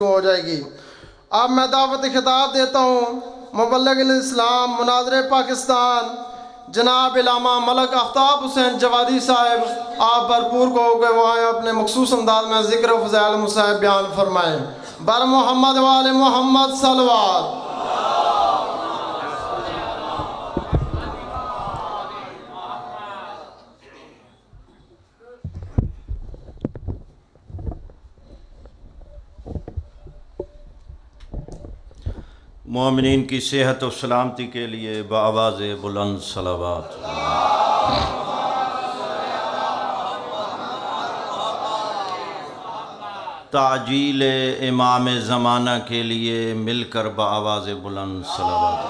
ہو جائے گی۔ اب میں دعوت خطاب دیتا ہوں مبلغ الاسلام مناظر پاکستان جناب علامہ ملک آفتاب حسین جوادی صاحب، آپ بھرپور کو کہ وہ آئیں اپنے مخصوص انداز میں ذکر و فضائل مصاحب بیان فرمائیں۔ بر محمد و آل محمد صلوات۔ مومنین کی صحت و سلامتی کے لیے بآواز بلند صلوات۔ تعجیل امام زمانہ کے لیے مل کر بآواز بلند صلوات۔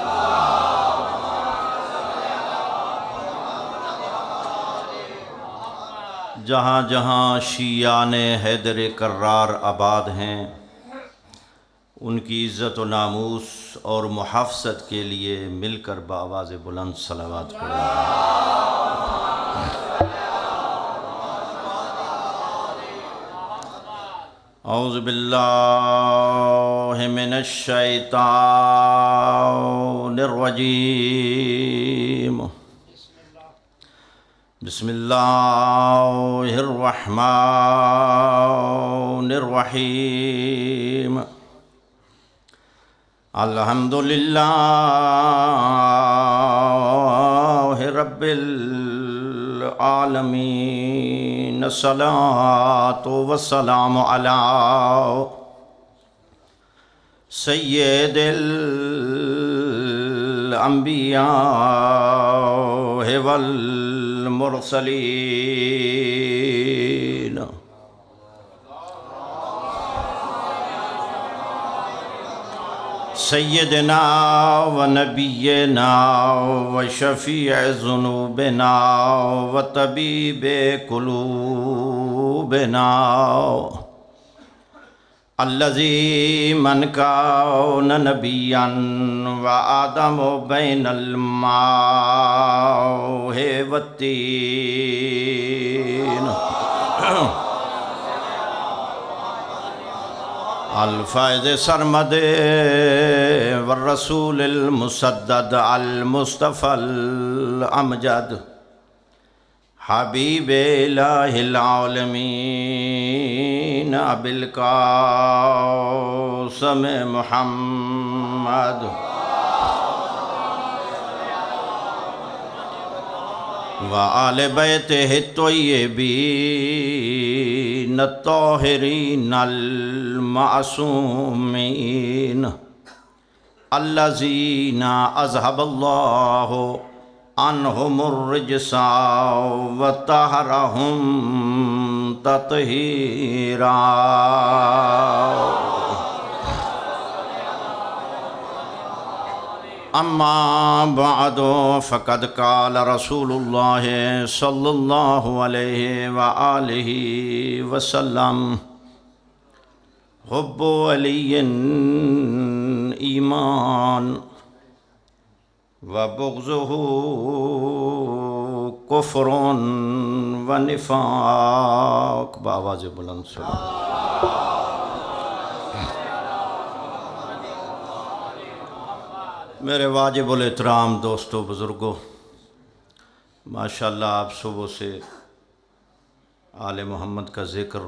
جہاں جہاں شیعان حیدر کرار آباد ہیں، ان کی عزت و ناموس اور محافظت کے لیے مل کر بآواز بلند صلوات پڑھیں۔ اعوذ باللہ من الشیطان الرجیم، بسم اللہ الرحمن الرحیم۔ الحمدللہ رب العالمین، الصلاۃ والسلام علی سید الانبیاء والمرسلین، سیدنا و نبینا و شفیع ذنوبنا و طبیب قلوبنا، الذی من کان نبیا و آدم بین الماء والطین، الفائز سرمد والرسول المسدد المصطفى الامجد، حبیب الہ العالمین ابی القاسم محمد، وآل بیتہ الطیبین الطاہرین المعصومین، الذین اذھب اللہ عنہم الرجس وطہرہم تطہیرا۔ اما بعد فقد قال رسول اللہ صلی اللہ علیہ وآلہ وسلم، حب علی ایمان وبغضہ کفر ونفاق۔ بآواز بلند صلوات۔ میرے واجب الاحترام دوستو، بزرگوں، ماشاءاللہ آپ صبح سے آل محمد کا ذکر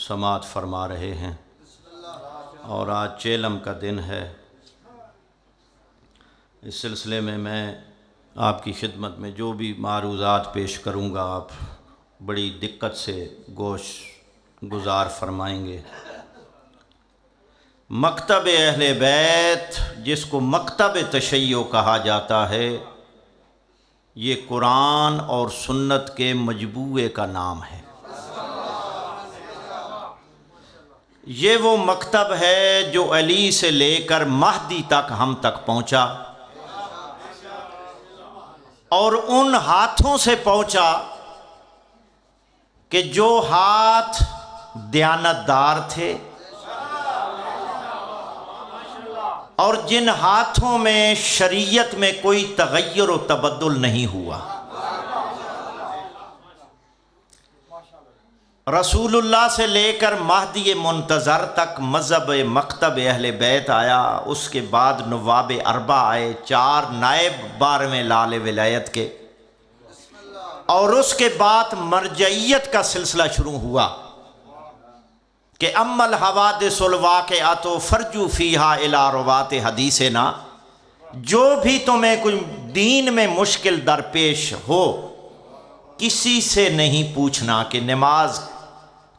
سماعت فرما رہے ہیں، اور آج چیلم کا دن ہے۔ اس سلسلے میں آپ کی خدمت میں جو بھی معروضات پیش کروں گا، آپ بڑی دقت سے گوش گزار فرمائیں گے۔ مکتب اہل بیت، جس کو مکتب تشیع کہا جاتا ہے، یہ قرآن اور سنت کے مجموعے کا نام ہے۔ یہ وہ مکتب ہے جو علی سے لے کر مہدی تک ہم تک پہنچا، اور ان ہاتھوں سے پہنچا کہ جو ہاتھ دیانتدار تھے، اور جن ہاتھوں میں شریعت میں کوئی تغیر و تبدل نہیں ہوا۔ رسول اللہ سے لے کر مہدی منتظر تک مذہب مکتب اہل بیت آیا، اس کے بعد نواب اربع آئے، 4 نائب 12ویں لال ولایت کے، اور اس کے بعد مرجعیت کا سلسلہ شروع ہوا کہ اما الحوادث الواقعات فرجو فیہا الی روات حدیثنا، جو بھی تمہیں کوئی دین میں مشکل درپیش ہو کسی سے نہیں پوچھنا کہ نماز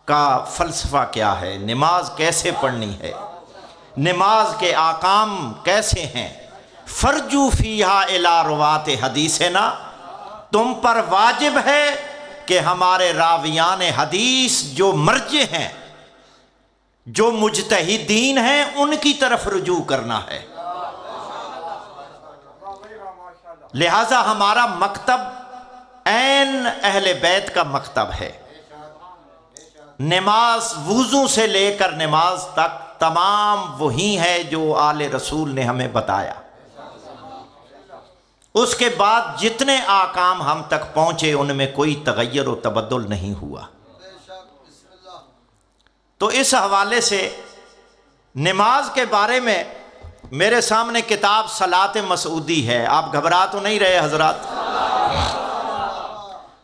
کا فلسفہ کیا ہے، نماز کیسے پڑھنی ہے، نماز کے احکام کیسے ہیں، فرجو فیہا الی روات حدیثنا، تم پر واجب ہے کہ ہمارے راویان حدیث جو مرجع ہیں، جو مجتہدین ہیں، ان کی طرف رجوع کرنا ہے۔ لہٰذا ہمارا مکتب عین اہل بیت کا مکتب ہے۔ نماز وضو سے لے کر نماز تک تمام وہی ہے جو آل رسول نے ہمیں بتایا۔ اس کے بعد جتنے احکام ہم تک پہنچے ان میں کوئی تغیر و تبدل نہیں ہوا۔ تو اس حوالے سے نماز کے بارے میں میرے سامنے کتاب صلاۃ مسعودی ہے، آپ گھبرا تو نہیں رہے حضرات؟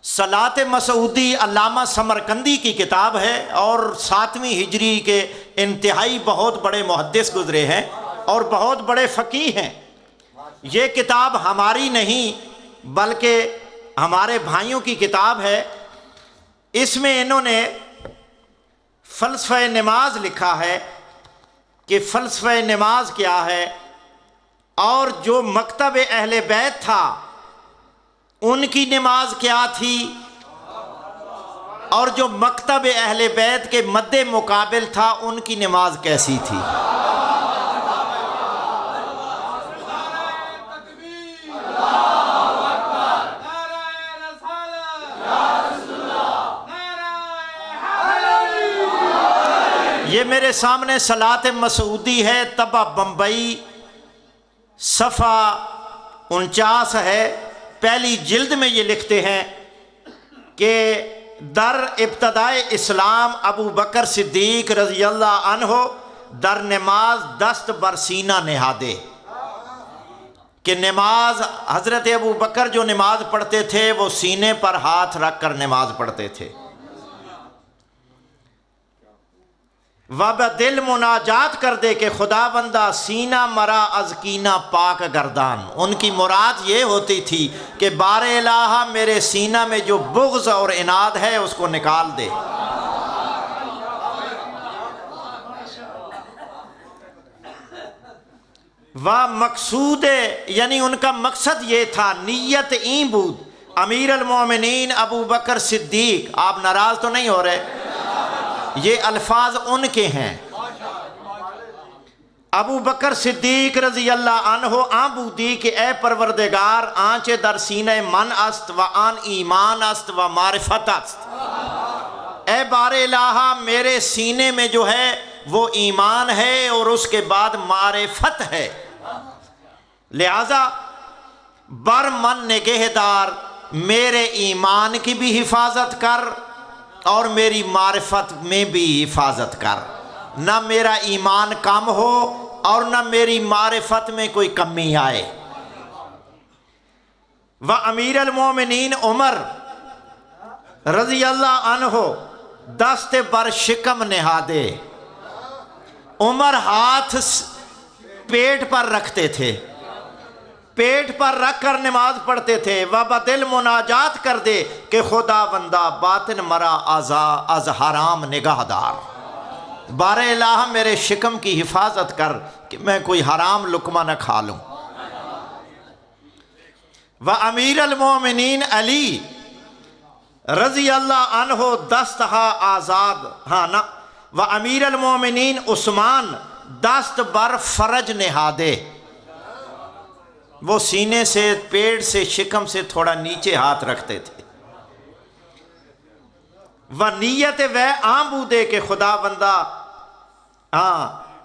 صلاۃ مسعودی علامہ سمرقندی کی کتاب ہے، اور 7ویں ہجری کے انتہائی بہت بڑے محدث گزرے ہیں اور بہت بڑے فقیہ ہیں۔ یہ کتاب ہماری نہیں بلکہ ہمارے بھائیوں کی کتاب ہے۔ اس میں انہوں نے فلسفہ نماز لکھا ہے کہ فلسفہ نماز کیا ہے، اور جو مکتب اہل بیت تھا ان کی نماز کیا تھی، اور جو مکتب اہل بیت کے مد مقابل تھا ان کی نماز کیسی تھی۔ یہ میرے سامنے صلاۃ مسعودی ہے، طبع بمبئی، صفحہ 49 ہے۔ پہلی جلد میں یہ لکھتے ہیں کہ در ابتدائے اسلام ابو بکر صدیق رضی اللہ عنہ در نماز دست بر سینہ نہادے، کہ نماز حضرت ابو بکر جو نماز پڑھتے تھے وہ سینے پر ہاتھ رکھ کر نماز پڑھتے تھے۔ دل مناجات کر دے کہ خدا بندہ سینہ مرا از کینہ پاک گردان، ان کی مراد یہ ہوتی تھی کہ بار الہ میرے سینہ میں جو بغض اور عناد ہے اس کو نکال دے۔ مقصود یعنی ان کا مقصد یہ تھا، نیت این بود امیر المومنین ابو بکر صدیق، آپ ناراض تو نہیں ہو رہے؟ یہ الفاظ ان کے ہیں۔ ابو بکر صدیق رضی اللہ عنہ آن بودی کہ اے پروردگار آنچ در سینہ من است و آن ایمان است و معرفت است، اے بار الہ میرے سینے میں جو ہے وہ ایمان ہے اور اس کے بعد معرفت ہے، لہذا بر من نگہدار، میرے ایمان کی بھی حفاظت کر اور میری معرفت میں بھی حفاظت کر، نہ میرا ایمان کم ہو اور نہ میری معرفت میں کوئی کمی آئے۔ امیر المومنین عمر رضی اللہ عنہ دست بر شکم نہادے، عمر ہاتھ پیٹ پر رکھتے تھے، پیٹ پر رکھ کر نماز پڑھتے تھے۔ دل مناجات کر دے کہ خدا بندہ باطن مرا از حرام نگاہ دار، بار الہ میرے شکم کی حفاظت کر کہ میں کوئی حرام لقمہ نہ کھا لوں۔ امیر المومنین علی رضی اللہ عنہ دستہا آزاد، امیر المومنین عثمان دست بر فرج نہادے، وہ سینے سے پیٹ سے شکم سے تھوڑا نیچے ہاتھ رکھتے تھے۔ نیت وہ عام بودے کہ خدا بندہ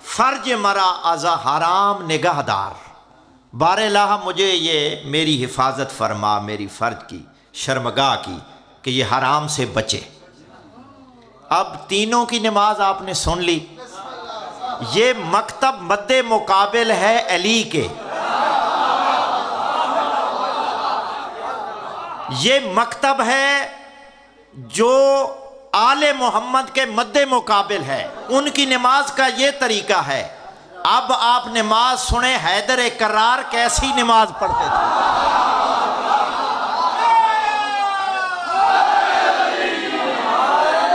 فرج مرا از حرام نگاہ دار، بار الہ مجھے یہ میری حفاظت فرما، میری فرج کی، شرمگاہ کی، کہ یہ حرام سے بچے۔ اب تینوں کی نماز آپ نے سن لی. یہ مکتب مد مقابل ہے علی کے. یہ مکتب ہے جو آل محمد کے مد مقابل ہے. ان کی نماز کا یہ طریقہ ہے. اب آپ نماز سنیں حیدر کرار کیسی نماز پڑھتے تھے.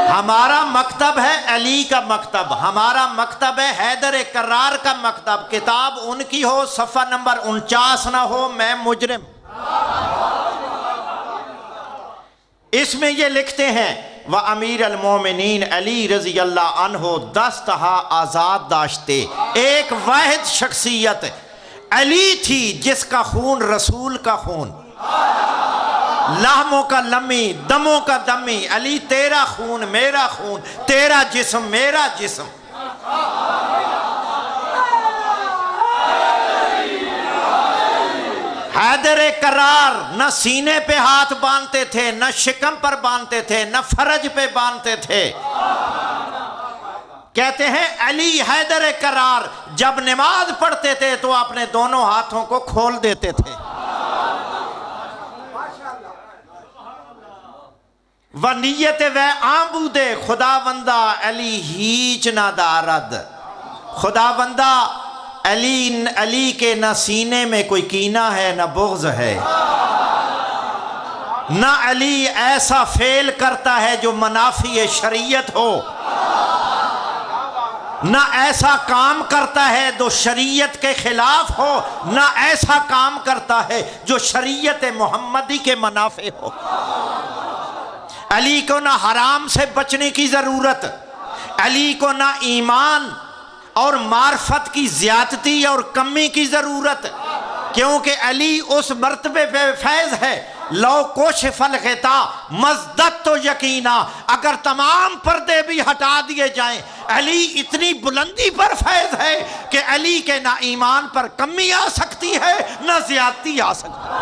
ہمارا مکتب ہے علی کا مکتب، ہمارا مکتب ہے حیدر کرار کا مکتب. کتاب ان کی ہو، صفحہ نمبر 49 نہ ہو، میں مجرم. اس میں یہ لکھتے ہیں وَأَمِيرَ الْمُؤْمِنِينَ علی رضی اللہ عنہ دستہا آزاد داشتے. ایک واحد شخصیت علی تھی جس کا خون رسول کا خون، لحموں کا لمی، دموں کا دمی. علی تیرا خون میرا خون، تیرا جسم میرا جسم. حیدر کرار نہ سینے پہ ہاتھ باندھتے تھے، نہ شکم پر باندھتے تھے، نہ فرج پہ باندھتے تھے. کہتے ہیں علی حیدر کرار جب نماز پڑھتے تھے تو اپنے دونوں ہاتھوں کو کھول دیتے تھے. و نیت و آمبودے خدا بندہ علی ہیچ نہ دارد. خدا بندہ علی کے نہ سینے میں کوئی کینہ ہے نہ بغض ہے، نہ علی ایسا فعل کرتا ہے جو منافی شریعت ہو، نہ ایسا کام کرتا ہے جو شریعت کے خلاف ہو، نہ ایسا کام کرتا ہے جو شریعت محمدی کے منافع ہو. علی کو نہ حرام سے بچنے کی ضرورت، علی کو نہ ایمان اور معرفت کی زیادتی اور کمی کی ضرورت، کیونکہ علی اس مرتبے پہ فیض ہے. لو کوشف الغطا مزدت تو یقینا، اگر تمام پردے بھی ہٹا دیے جائیں علی اتنی بلندی پر فیض ہے کہ علی کے نہ ایمان پر کمی آ سکتی ہے نہ زیادتی آ سکتی ہے.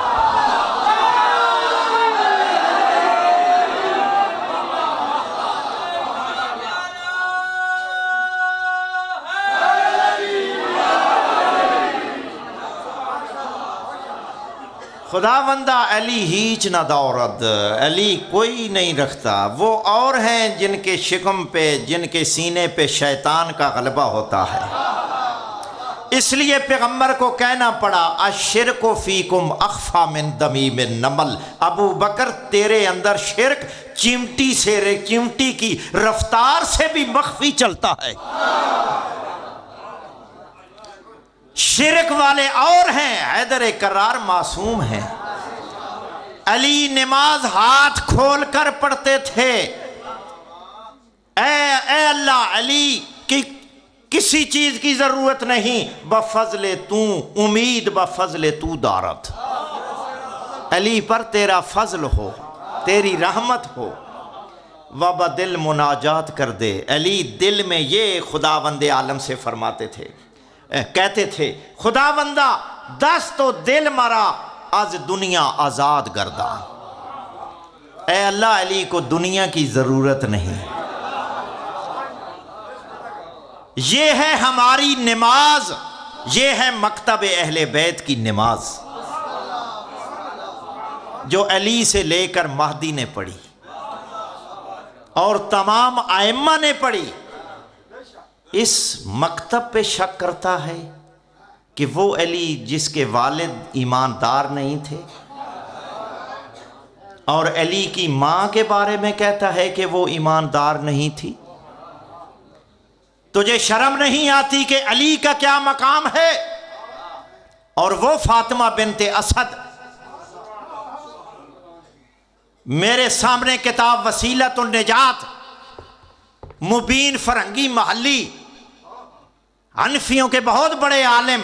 خدا بندہ علی ہیچ نہ دورد، علی کوئی نہیں رکھتا. وہ اور ہیں جن کے شکم پہ، جن کے سینے پہ شیطان کا غلبہ ہوتا ہے. اس لیے پیغمبر کو کہنا پڑا الشرک فیکم اخفی من دمیم النمل. ابو بکر تیرے اندر شرک چیمٹی کی رفتار سے بھی مخفی چلتا ہے. شرک والے اور ہیں، حیدر کرار معصوم ہیں. علی نماز ہاتھ کھول کر پڑھتے تھے. اے اللہ، علی کی کسی چیز کی ضرورت نہیں، بفضل تو امید بفضل تو دارت. علی پر تیرا فضل ہو، تیری رحمت ہو. وبدل مناجات کر دے. علی دل میں یہ خداوند عالم سے فرماتے تھے، کہتے تھے خدا بندہ دست و دل مرا از دنیا آزاد گردان. اے اللہ، علی کو دنیا کی ضرورت نہیں. یہ ہے ہماری نماز، یہ ہے مکتب اہل بیت کی نماز جو علی سے لے کر مہدی نے پڑھی اور تمام ائمہ نے پڑھی. اس مکتب پہ شک کرتا ہے کہ وہ علی جس کے والد ایماندار نہیں تھے، اور علی کی ماں کے بارے میں کہتا ہے کہ وہ ایماندار نہیں تھی. تجھے شرم نہیں آتی کہ علی کا کیا مقام ہے؟ اور وہ فاطمہ بنت اسد، میرے سامنے کتاب وسیلۃ النجات، مبین فرنگی محلی، حنفیوں کے بہت بڑے عالم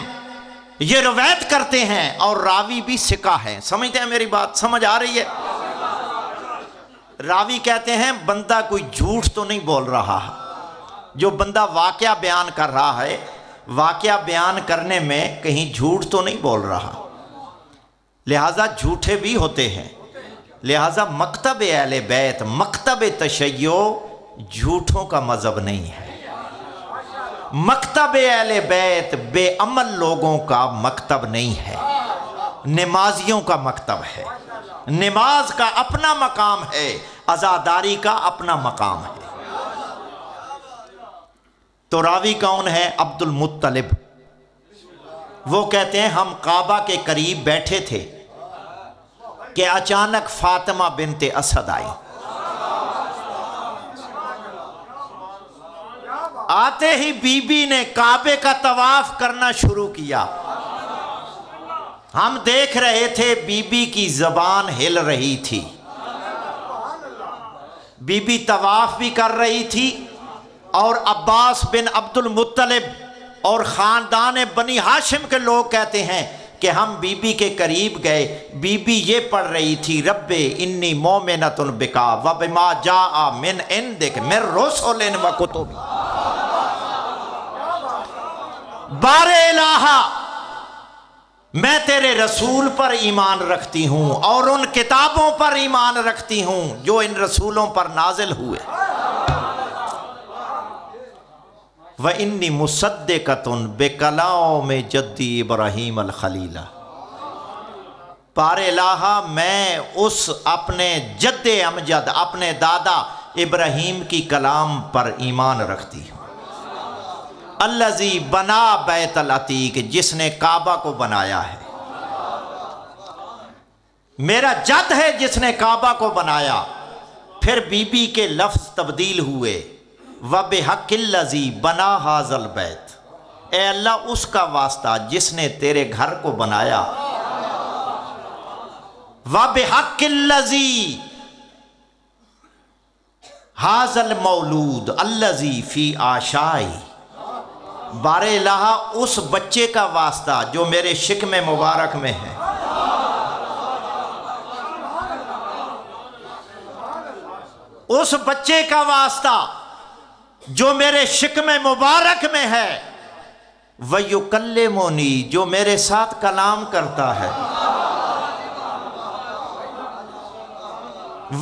یہ روایت کرتے ہیں، اور راوی بھی ثقہ ہیں. سمجھتے ہیں میری بات؟ سمجھ آ رہی ہے؟ راوی کہتے ہیں بندہ کوئی جھوٹ تو نہیں بول رہا. جو بندہ واقعہ بیان کر رہا ہے، واقعہ بیان کرنے میں کہیں جھوٹ تو نہیں بول رہا. لہٰذا جھوٹے بھی ہوتے ہیں. لہٰذا مکتب اہل بیت، مکتب تشیع جھوٹوں کا مذہب نہیں ہے۔ مکتب اہل بیت بے عمل لوگوں کا مکتب نہیں ہے، نمازیوں کا مکتب ہے۔ نماز کا اپنا مقام ہے، عزاداری کا اپنا مقام ہے۔ تو راوی کون ہے؟ عبد المطلب۔ وہ کہتے ہیں ہم کعبہ کے قریب بیٹھے تھے کہ اچانک فاطمہ بنت اسد آئی۔ آتے ہی بی بی نے کعبے کا طواف کرنا شروع کیا۔ ہم دیکھ رہے تھے بی بی کی زبان ہل رہی تھی، بی بی طواف بھی کر رہی تھی، اور عباس بن عبد المطلب اور خاندان بنی ہاشم کے لوگ کہتے ہیں کہ ہم بی بی کے قریب گئے، بی بی یہ پڑھ رہی تھی رب انی مومنۃ بکا وبما جاء من عندک من رسل وکتب۔ بار الہا میں تیرے رسول پر ایمان رکھتی ہوں اور ان کتابوں پر ایمان رکھتی ہوں جو ان رسولوں پر نازل ہوئے۔ وَإِنِّي مُصَدِّقَةٌ بِكَلَامِ جَدِّ ابراہیم الخلیلہ۔ بار الہا میں اس اپنے جد امجد اپنے دادا ابراہیم کی کلام پر ایمان رکھتی ہوں۔ الذی بنا بیت العتیق، جس نے کعبہ کو بنایا ہے، میرا جد ہے جس نے کعبہ کو بنایا۔ پھر بی بی کے لفظ تبدیل ہوئے، وَبِحَقِّ الَّذِي بَنَا هَذَا الْبَيْتِ، اے اللہ اس کا واسطہ جس نے تیرے گھر کو بنایا۔ وَبِحَقِّ الَّذِي هَذَا الْمَوْلُودِ الَّذِي فِي عَشَائِ، بار الہا اس بچے کا واسطہ جو میرے شکم مبارک میں ہے۔ اس بچے کا واسطہ جو میرے شکم مبارک میں ہے، وَيُكَلِّمُنِي، جو میرے ساتھ کلام کرتا ہے،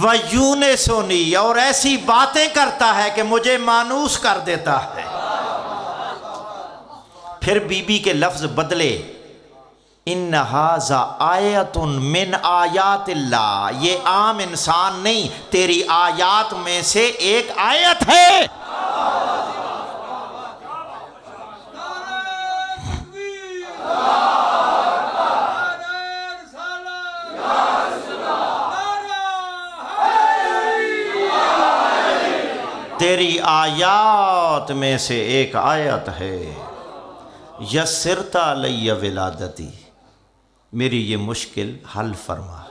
وَيُونِسُنِي، اور ایسی باتیں کرتا ہے کہ مجھے مانوس کر دیتا ہے۔ پھر بی بی کے لفظ بدلے، ان ھذا آیۃ من آیات اللہ، یہ عام انسان نہیں، تیری آیات میں سے ایک آیت ہے۔ تیری آیات میں سے ایک آیت ہے، یسرت علی ولادتی، میری یہ مشکل حل فرما۔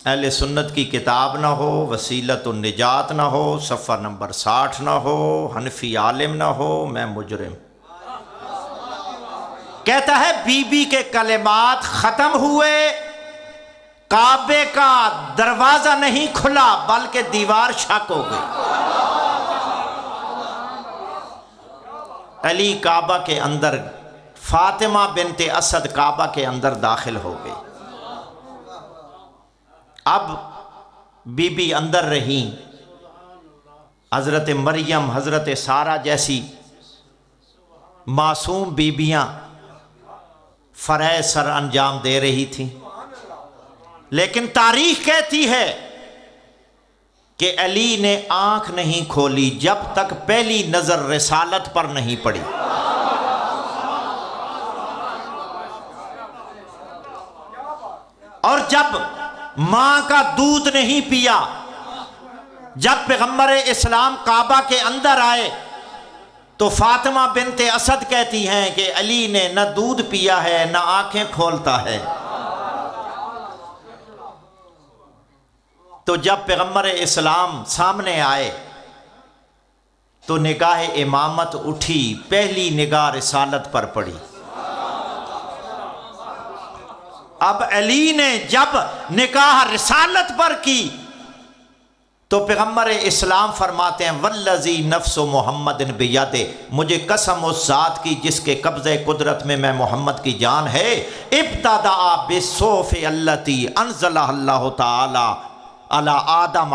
اہل سنت کی کتاب نہ ہو، وسیلۃ النجات نہ ہو، صفحہ نمبر 60 نہ ہو، حنفی عالم نہ ہو، میں مجرم۔ کہتا ہے بی بی کے کلمات ختم ہوئے، کعبے کا دروازہ نہیں کھلا بلکہ دیوار شک ہو گئی۔ علی کعبہ کے اندر، فاطمہ بنت اسد کعبہ کے اندر داخل ہو گئی۔ اب بی بی اندر رہیں، حضرت مریم، حضرت سارہ جیسی معصوم بیبیاں فرائض سر انجام دے رہی تھیں، لیکن تاریخ کہتی ہے کہ علی نے آنکھ نہیں کھولی جب تک پہلی نظر رسالت پر نہیں پڑی۔ اور جب ماں کا دودھ نہیں پیا، جب پیغمبر اسلام کعبہ کے اندر آئے تو فاطمہ بنت اسد کہتی ہیں کہ علی نے نہ دودھ پیا ہے نہ آنکھیں کھولتا ہے۔ تو جب پیغمبر اسلام سامنے آئے تو نگاہ امامت اٹھی، پہلی نگاہ رسالت پر پڑی۔ اب علی نے جب نگاہ رسالت پر کی تو پیغمبر اسلام فرماتے ہیں والذی نفس محمد بیدہ، مجھے قسم اس ذات کی جس کے قبضہ قدرت میں محمد کی جان ہے، ابتدأ بالصحف التی انزلہ اللہ تعالی علی آدم،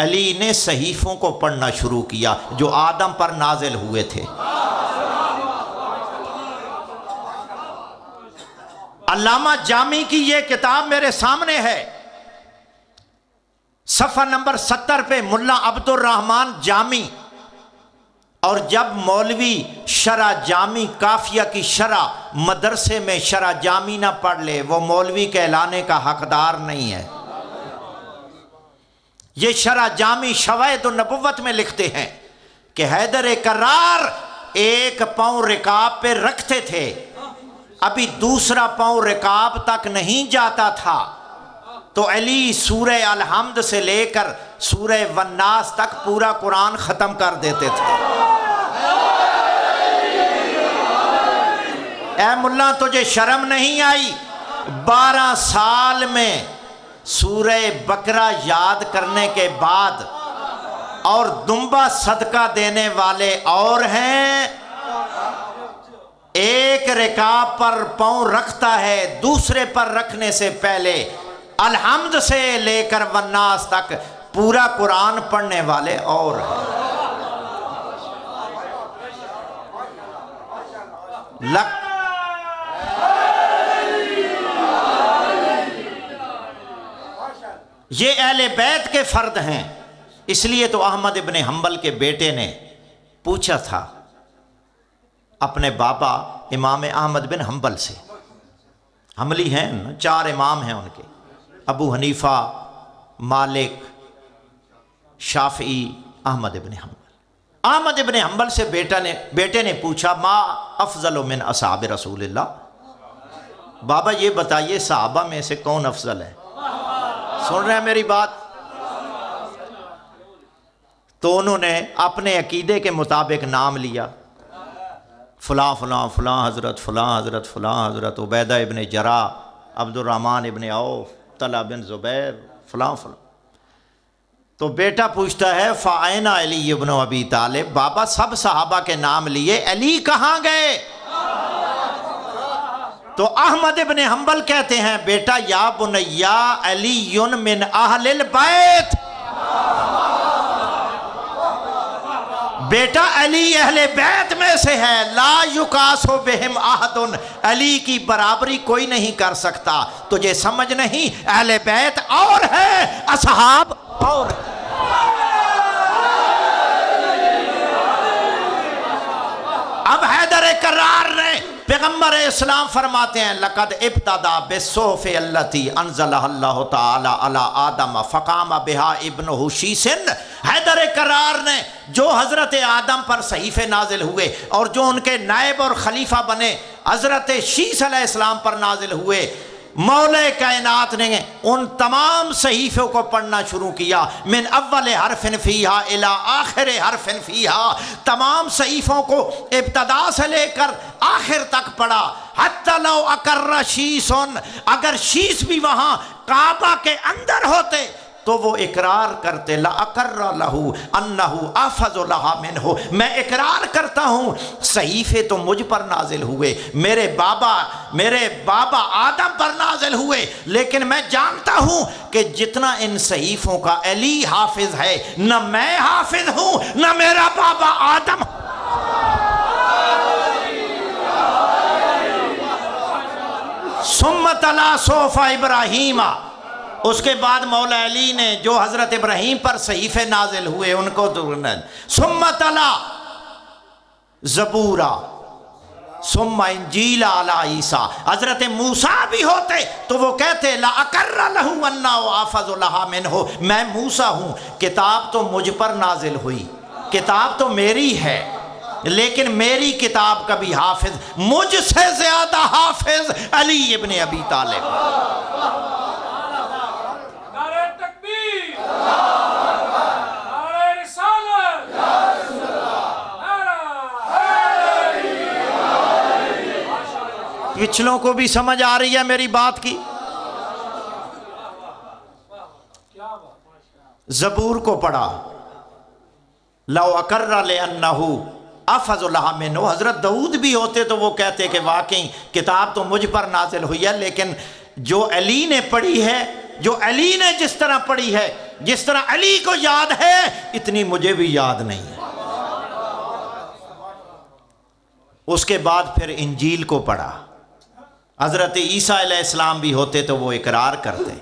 علی نے صحیفوں کو پڑھنا شروع کیا جو آدم پر نازل ہوئے تھے۔ علامہ جامی کی یہ کتاب میرے سامنے ہے، صفحہ نمبر 70 پہ ملا عبد الرحمن جامی۔ اور جب مولوی شرح جامی کافیہ کی شرح مدرسے میں شرح جامی نہ پڑھ لے وہ مولوی کہلانے کا حقدار نہیں ہے۔ یہ شرح جامی شواہد النبوت میں لکھتے ہیں کہ حیدر کرار ایک پاؤں رکاب پہ رکھتے تھے، ابھی دوسرا پاؤں رکاب تک نہیں جاتا تھا تو علی سورہ الحمد سے لے کر سورہ والناس تک پورا قرآن ختم کر دیتے تھے۔ اے ملا تجھے شرم نہیں آئی؟ 12 سال میں سورہ بقرہ یاد کرنے کے بعد اور دمبا صدقہ دینے والے اور ہیں، ایک رکاب پر پاؤں رکھتا ہے، دوسرے پر رکھنے سے پہلے الحمد سے لے کر والناس تک پورا قرآن پڑھنے والے اور ہیں۔ یہ اہل بیت کے فرد ہیں، اس لیے تو احمد ابن حنبل کے بیٹے نے پوچھا تھا اپنے بابا امام احمد بن حنبل سے، حنبلی ہیں، 4 امام ہیں ان کے، ابو حنیفہ، مالک، شافعی، احمد ابن حنبل۔ احمد ابن حنبل سے بیٹے نے پوچھا ما افضل من اصحاب رسول اللہ، بابا یہ بتائیے صحابہ میں سے کون افضل ہے؟ سن رہے ہیں میری بات؟ تو انہوں نے اپنے عقیدے کے مطابق نام لیا، فلاں فلاں فلاں حضرت، فلاں حضرت، فلاں حضرت، عبیدہ ابن جراح، عبد الرحمن ابن عوف، طلحہ بن زبیر، فلاں فلاں۔ تو بیٹا پوچھتا ہے فَأَيْنَ علی ابن ابی طالب، بابا سب صحابہ کے نام لیے، علی کہاں گئے؟ تو احمد ابن حنبل کہتے ہیں بیٹا یا بنیا علی من اہل البیت، بیٹا علی اہل بیت میں سے ہے، لا یقاسو بہم احد، علی کی برابری کوئی نہیں کر سکتا، تجھے سمجھ نہیں؟ اہل بیت اور ہے، اصحاب اور ہے۔ اب حیدر کرار نے پیغمبر اسلام فرماتے ہیں لقد ابتدا بالصحف التي انزلها اللہ تعالی علی آدم فقام بها ابنہ شیث، حیدر کرار نے جو حضرت آدم پر صحیفے نازل ہوئے اور جو ان کے نائب اور خلیفہ بنے حضرت شیث علیہ السلام پر نازل ہوئے، مولا کائنات نے ان تمام صحیفوں کو پڑھنا شروع کیا، من اول حرف فیہا الی آخر حرف فیہا، تمام صحیفوں کو ابتدا سے لے کر آخر تک پڑھا، حتی لو اقر شیث، اگر شیث بھی وہاں کعبہ کے اندر ہوتے تو وہ اقرار کرتے لَأَقَرَّ لَهُ أَنَّهُ أَحْفَظُ لَهَا مِنْهُ، میں اقرار کرتا ہوں صحیفے تو مجھ پر نازل ہوئے، میرے بابا آدم پر نازل ہوئے، لیکن میں جانتا ہوں کہ جتنا ان صحیفوں کا علی حافظ ہے نہ میں حافظ ہوں نہ میرا بابا آدم۔ ثم تلا صحف ابراہیم، اس کے بعد مولا علی نے جو حضرت ابراہیم پر صحیفے نازل ہوئے ان کو ثم تلا زبورا ثم انجیل علی عیسیٰ، حضرت موسیٰ بھی ہوتے تو وہ کہتے لَأَقَرَّ لَهُ أَنَّهُ أَحْفَظُ لَهَا مِنْهُ، میں موسیٰ ہوں، کتاب تو مجھ پر نازل ہوئی، کتاب تو میری ہے، لیکن میری کتاب کا بھی حافظ مجھ سے زیادہ حافظ علی ابن ابی طالب۔ پچھلوں کو بھی سمجھ آ رہی ہے میری بات کی؟ زبور کو پڑھا، لو اقر لأنہ افضل لها منہ، حضرت داؤد بھی ہوتے تو وہ کہتے کہ واقعی کتاب تو مجھ پر نازل ہوئی ہے، لیکن جو علی نے پڑھی ہے جو علی نے جس طرح پڑھی ہے، جس طرح علی کو یاد ہے اتنی مجھے بھی یاد نہیں ہے۔ اس کے بعد پھر انجیل کو پڑھا۔ حضرت عیسیٰ علیہ السلام بھی ہوتے تو وہ اقرار کرتے۔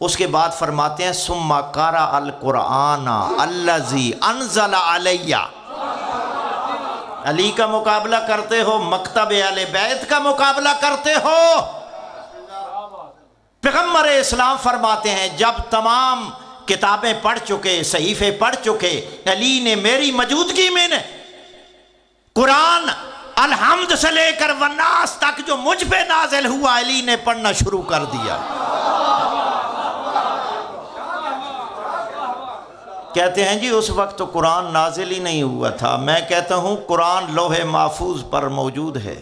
اس کے بعد فرماتے ہیں ثم قرأ القرآن الذی انزل علیہ۔ علی کا مقابلہ کرتے ہو، مکتب اہل بیت کا مقابلہ کرتے ہو۔ پیغمبر اسلام فرماتے ہیں جب تمام کتابیں پڑھ چکے، صحیفے پڑھ چکے، علی نے میری موجودگی میں نے قرآن الحمد سے لے کر والناس تک جو مجھ پہ نازل ہوا علی نے پڑھنا شروع کر دیا۔ کہتے ہیں جی اس وقت تو قرآن نازل ہی نہیں ہوا تھا۔ میں کہتا ہوں قرآن لوح محفوظ پر موجود ہے۔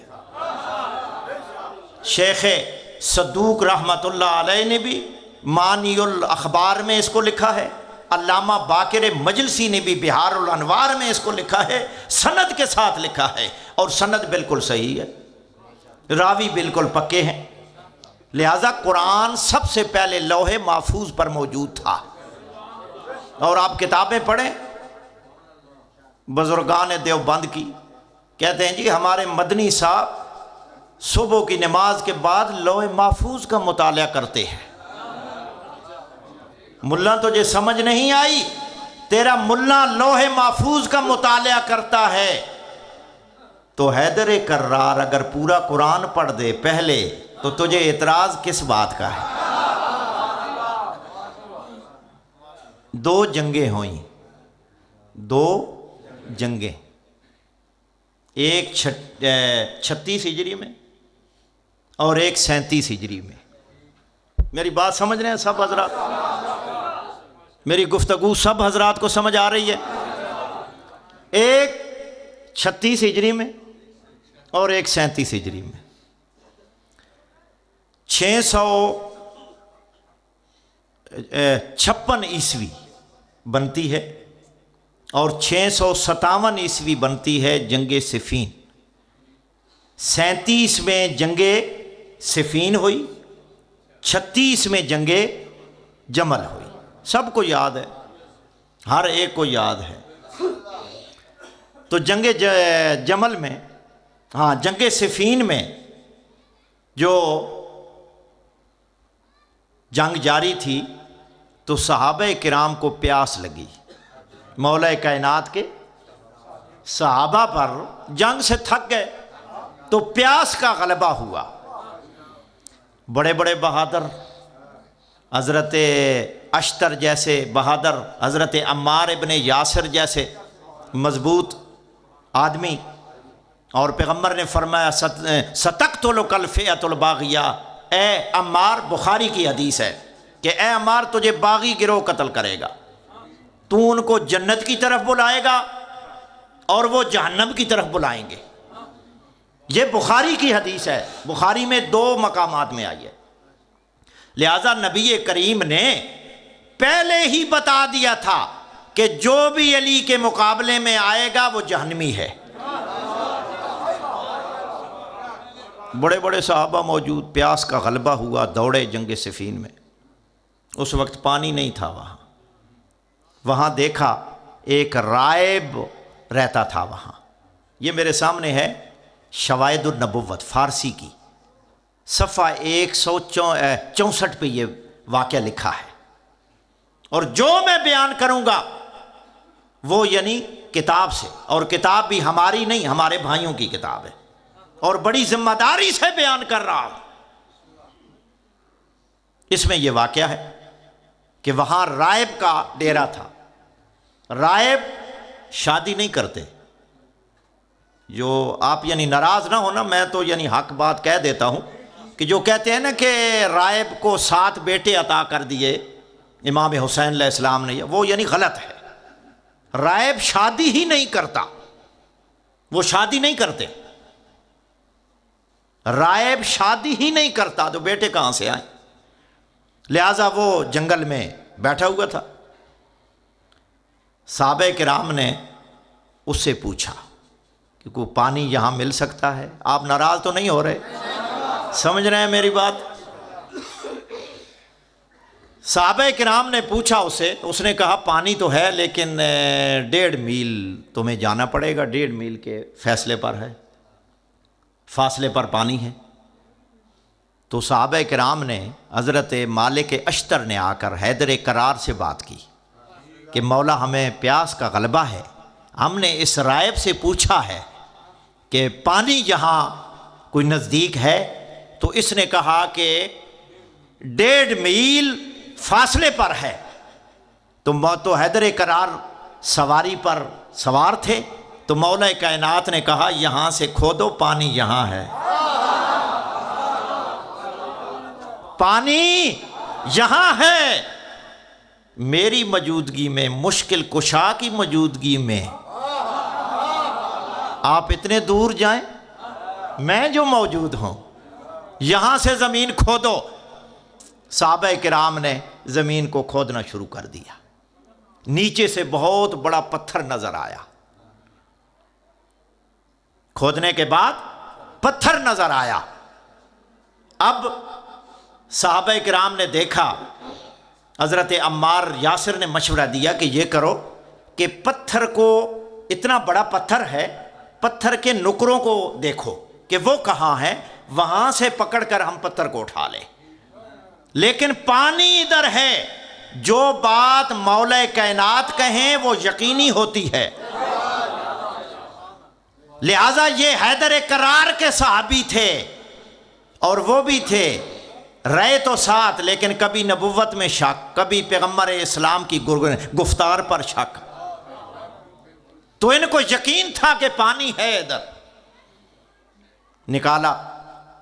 شیخ صدوق رحمت اللہ علیہ نے بھی معنی الاخبار میں اس کو لکھا ہے، علامہ باقر مجلسی نے بھی بہار الانوار میں اس کو لکھا ہے، سند کے ساتھ لکھا ہے، اور سند بالکل صحیح ہے، راوی بالکل پکے ہیں۔ لہذا قرآن سب سے پہلے لوح محفوظ پر موجود تھا۔ اور آپ کتابیں پڑھیں بزرگان دیوبند کی، کہتے ہیں جی ہمارے مدنی صاحب صبح کی نماز کے بعد لوح محفوظ کا مطالعہ کرتے ہیں۔ ملا تجھے سمجھ نہیں آئی؟ تیرا ملا لوح محفوظ کا مطالعہ کرتا ہے تو حیدر کرار اگر پورا قرآن پڑھ دے پہلے تو تجھے اعتراض کس بات کا ہے؟ دو جنگیں ہوئیں، دو جنگیں، ایک 36 ہجری میں اور ایک 37 ہجری میں۔ میری بات سمجھ رہے ہیں سب حضرات؟ میری گفتگو سب حضرات کو سمجھ آ رہی ہے؟ ایک 36 ہجری میں اور ایک 37 ہجری میں۔ 656 عیسوی بنتی ہے اور 657 عیسوی بنتی ہے جنگ صفین۔ 37 میں جنگ صفین ہوئی، 36 میں جنگ جمل ہوئی۔ سب کو یاد ہے، ہر ایک کو یاد ہے۔ تو جنگ جمل میں، جنگ صفین میں جو جنگ جاری تھی تو صحابہ کرام کو پیاس لگی۔ مولا کائنات کے صحابہ پر جنگ سے تھک گئے تو پیاس کا غلبہ ہوا۔ بڑے بڑے بہادر، حضرت اشتر جیسے بہادر، حضرت عمار ابن یاسر جیسے مضبوط آدمی، اور پیغمبر نے فرمایا ستقتلک الفئۃ الباغیہ، اے عمار، بخاری کی حدیث ہے کہ اے عمار تجھے باغی گروہ قتل کرے گا، تو ان کو جنت کی طرف بلائے گا اور وہ جہنم کی طرف بلائیں گے۔ یہ بخاری کی حدیث ہے، بخاری میں 2 مقامات میں آئی ہے۔ لہذا نبی کریم نے پہلے ہی بتا دیا تھا کہ جو بھی علی کے مقابلے میں آئے گا وہ جہنمی ہے۔ بڑے بڑے صحابہ موجود، پیاس کا غلبہ ہوا، دوڑے جنگ صفین میں۔ اس وقت پانی نہیں تھا وہاں دیکھا ایک راہب رہتا تھا وہاں۔ یہ میرے سامنے ہے شواہد النبوت فارسی کی، صفحہ 164 پہ یہ واقعہ لکھا ہے، اور جو میں بیان کروں گا وہ یعنی کتاب سے، اور کتاب بھی ہماری نہیں، ہمارے بھائیوں کی کتاب ہے، اور بڑی ذمہ داری سے بیان کر رہا ہوں۔ اس میں یہ واقعہ ہے کہ وہاں راہب کا ڈیرا تھا۔ راہب شادی نہیں کرتے، جو آپ یعنی ناراض نہ ہونا، میں تو یعنی حق بات کہہ دیتا ہوں کہ جو کہتے ہیں نا کہ راہب کو 7 بیٹے عطا کر دیے امام حسین علیہ السلام نے، وہ یعنی غلط ہے۔ راہب شادی ہی نہیں کرتا، وہ شادی نہیں کرتے، راہب شادی ہی نہیں کرتا، تو بیٹے کہاں سے آئیں؟ لہٰذا وہ جنگل میں بیٹھا ہوا تھا۔ صحابہ کرام نے اس سے پوچھا کہ کوئی پانی یہاں مل سکتا ہے؟ آپ ناراض تو نہیں ہو رہے؟ سمجھ رہے ہیں میری بات؟ صحابہ کرام نے پوچھا اسے، اس نے کہا پانی تو ہے لیکن 1.5 میل تمہیں جانا پڑے گا، 1.5 میل کے فاصلے پر پانی ہے۔ تو صحابہ کرام نے، حضرت مالک اشتر نے آ کر حیدر کرار سے بات کی کہ مولا ہمیں پیاس کا غلبہ ہے، ہم نے اس رائب سے پوچھا ہے کہ پانی یہاں کوئی نزدیک ہے، تو اس نے کہا کہ 1.5 میل فاصلے پر ہے۔ تو حیدر کرار سواری پر سوار تھے، تو مولا کائنات نے کہا یہاں سے کھودو، پانی یہاں ہے، پانی یہاں ہے۔ میری موجودگی میں، مشکل کشا کی موجودگی میں آپ اتنے دور جائیں، میں جو موجود ہوں، یہاں سے زمین کھودو۔ صحابہ کرام نے زمین کو کھودنا شروع کر دیا، نیچے سے بہت بڑا پتھر نظر آیا، کھودنے کے بعد پتھر نظر آیا۔ اب صحابہ کرام نے دیکھا، حضرت عمار یاسر نے مشورہ دیا کہ یہ کرو کہ پتھر کو، اتنا بڑا پتھر ہے، پتھر کے نکروں کو دیکھو کہ وہ کہاں ہے، وہاں سے پکڑ کر ہم پتھر کو اٹھا لیں، لیکن پانی ادھر ہے۔ جو بات مولا کائنات کہیں وہ یقینی ہوتی ہے، لہذا یہ حیدر کرار کے صحابی تھے، اور وہ بھی تھے رہے تو ساتھ، لیکن کبھی نبوت میں شک، کبھی پیغمبر اسلام کی گفتار پر شک، تو ان کو یقین تھا کہ پانی ہے ادھر۔ نکالا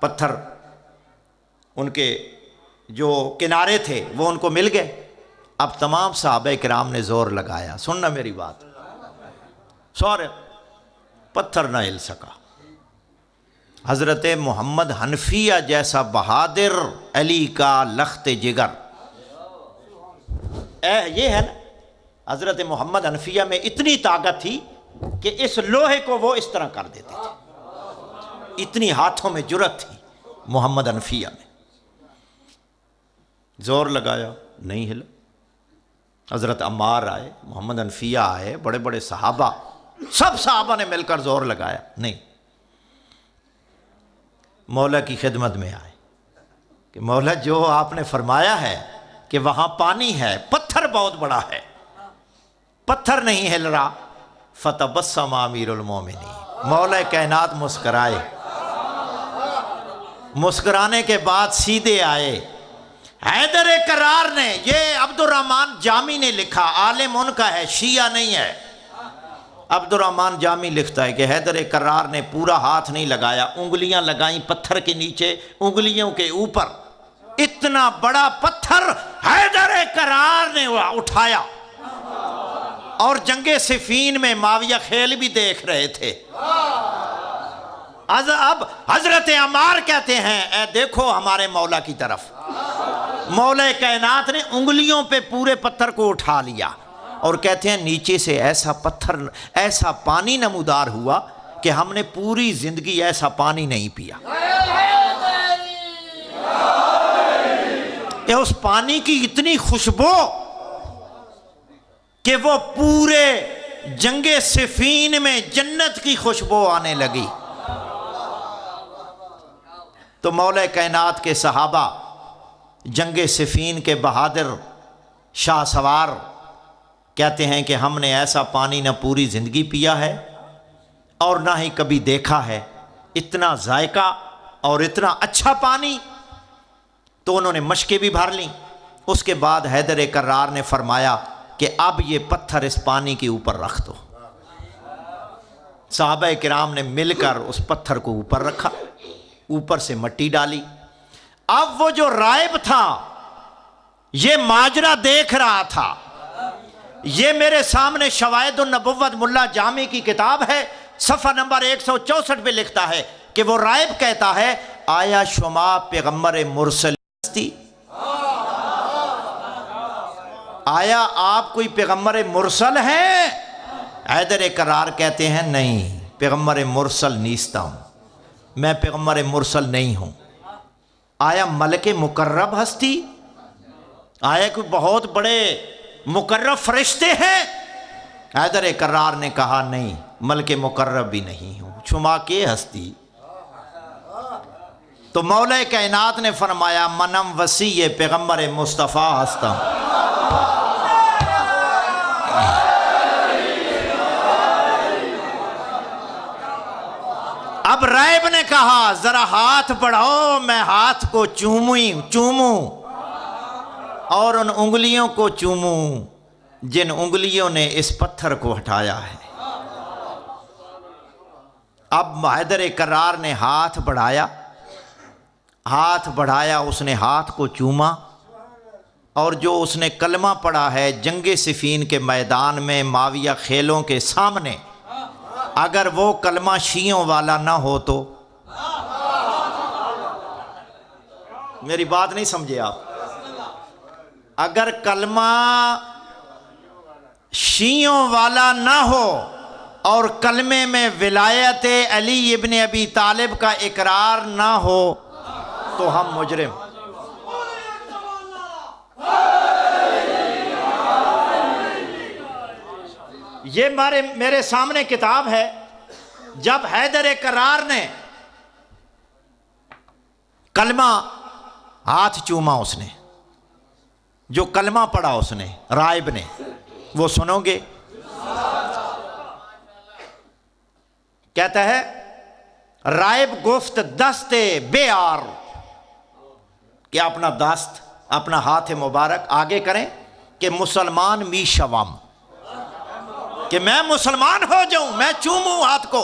پتھر، ان کے جو کنارے تھے وہ ان کو مل گئے۔ اب تمام صحابہ کرام نے زور لگایا، سننا میری بات، سورے پتھر نہ ہل سکا۔ حضرت محمد حنفیہ جیسا بہادر، علی کا لخت جگر، یہ ہے نا، حضرت محمد حنفیہ میں اتنی طاقت تھی کہ اس لوہے کو وہ اس طرح کر دیتے تھے، اتنی ہاتھوں میں جرأت تھی محمد حنفیہ میں۔ زور لگایا، نہیں ہلا۔ حضرت عمار آئے، محمد حنفیہ آئے، بڑے بڑے صحابہ، سب صحابہ نے مل کر زور لگایا، نہیں۔ مولا کی خدمت میں آئے کہ مولا جو آپ نے فرمایا ہے کہ وہاں پانی ہے، پتھر بہت بڑا ہے، پتھر نہیں ہل رہا۔ فتبسم امیر المومنین، مولا کائنات مسکرائے، مسکرانے کے بعد سیدھے آئے۔ حیدر کرار نے، یہ عبد الرحمن جامی نے لکھا، عالم ان کا ہے، شیعہ نہیں ہے۔ عبد الرحمن جامی لکھتا ہے کہ حیدر کرار نے پورا ہاتھ نہیں لگایا، انگلیاں لگائیں پتھر کے نیچے، انگلیوں کے اوپر۔ اتنا بڑا پتھر حیدر کرار نے اٹھایا، اور جنگ صفین میں معاویہ خیل بھی دیکھ رہے تھے۔ اب حضرت عمار کہتے ہیں، اے دیکھو ہمارے مولا کی طرف۔ مولا کائنات نے انگلیوں پہ پورے پتھر کو اٹھا لیا، اور کہتے ہیں نیچے سے ایسا پتھر، ایسا پانی نمودار ہوا کہ ہم نے پوری زندگی ایسا پانی نہیں پیا۔ کہ اس پانی کی اتنی خوشبو کہ وہ پورے جنگ صفین میں جنت کی خوشبو آنے لگی۔ تو مولا کائنات کے صحابہ، جنگ صفین کے بہادر شاہ سوار کہتے ہیں کہ ہم نے ایسا پانی نہ پوری زندگی پیا ہے اور نہ ہی کبھی دیکھا ہے، اتنا ذائقہ اور اتنا اچھا پانی۔ تو انہوں نے مشکیں بھی بھر لیں۔ اس کے بعد حیدر کرار نے فرمایا کہ اب یہ پتھر اس پانی کے اوپر رکھ دو۔ صحابہ کرام نے مل کر اس پتھر کو اوپر رکھا، اوپر سے مٹی ڈالی۔ اب وہ جو رائب تھا یہ ماجرا دیکھ رہا تھا۔ یہ میرے سامنے شواہد النبوت ملا جامی کی کتاب ہے، صفحہ نمبر 164 پہ لکھتا ہے کہ وہ رائب کہتا ہے، آیا شما پیغمبر مرسل ہستی؟ آیا آپ کوئی پیغمبر مرسل ہیں؟ حیدر کرار کہتے ہیں نہیں، پیغمبر مرسل نیستا ہوں، میں پیغمبر مرسل نہیں ہوں۔ آیا ملک مقرب ہستی؟ آئے کوئی بہت بڑے مقرب فرشتے ہیں؟ حیدر کرار نے کہا نہیں، ملک مقرب بھی نہیں ہوں، چھما کے ہستی۔ تو مولا کائنات نے فرمایا منم وسیع پیغمبر مصطفیٰ ہستم۔ اب رائب نے کہا ذرا ہاتھ بڑھاؤ، میں ہاتھ کو چوموں اور ان انگلیوں کو چوموں جن انگلیوں نے اس پتھر کو ہٹایا ہے۔ اب حیدر کرار نے ہاتھ بڑھایا، اس نے ہاتھ کو چوما، اور جو اس نے کلمہ پڑھا ہے جنگ صفین کے میدان میں معاویہ خیلوں کے سامنے، اگر وہ کلمہ شیعوں والا نہ ہو تو، میری بات نہیں سمجھے آپ، اگر کلمہ شیعوں والا نہ ہو اور کلمے میں ولایت علی ابن ابی طالب کا اقرار نہ ہو تو ہم مجرم۔ یہ میرے سامنے کتاب ہے، جب حیدر کرار نے کلمہ ہاتھ چوما، اس نے جو کلمہ پڑھا اس نے رائب نے، وہ سنو گے؟ کہتا ہے رائب گفت دست بیار، کہ اپنا دست، اپنا ہاتھ مبارک آگے کریں کہ مسلمان می شوام، کہ میں مسلمان ہو جاؤں، میں چوموں ہاتھ کو۔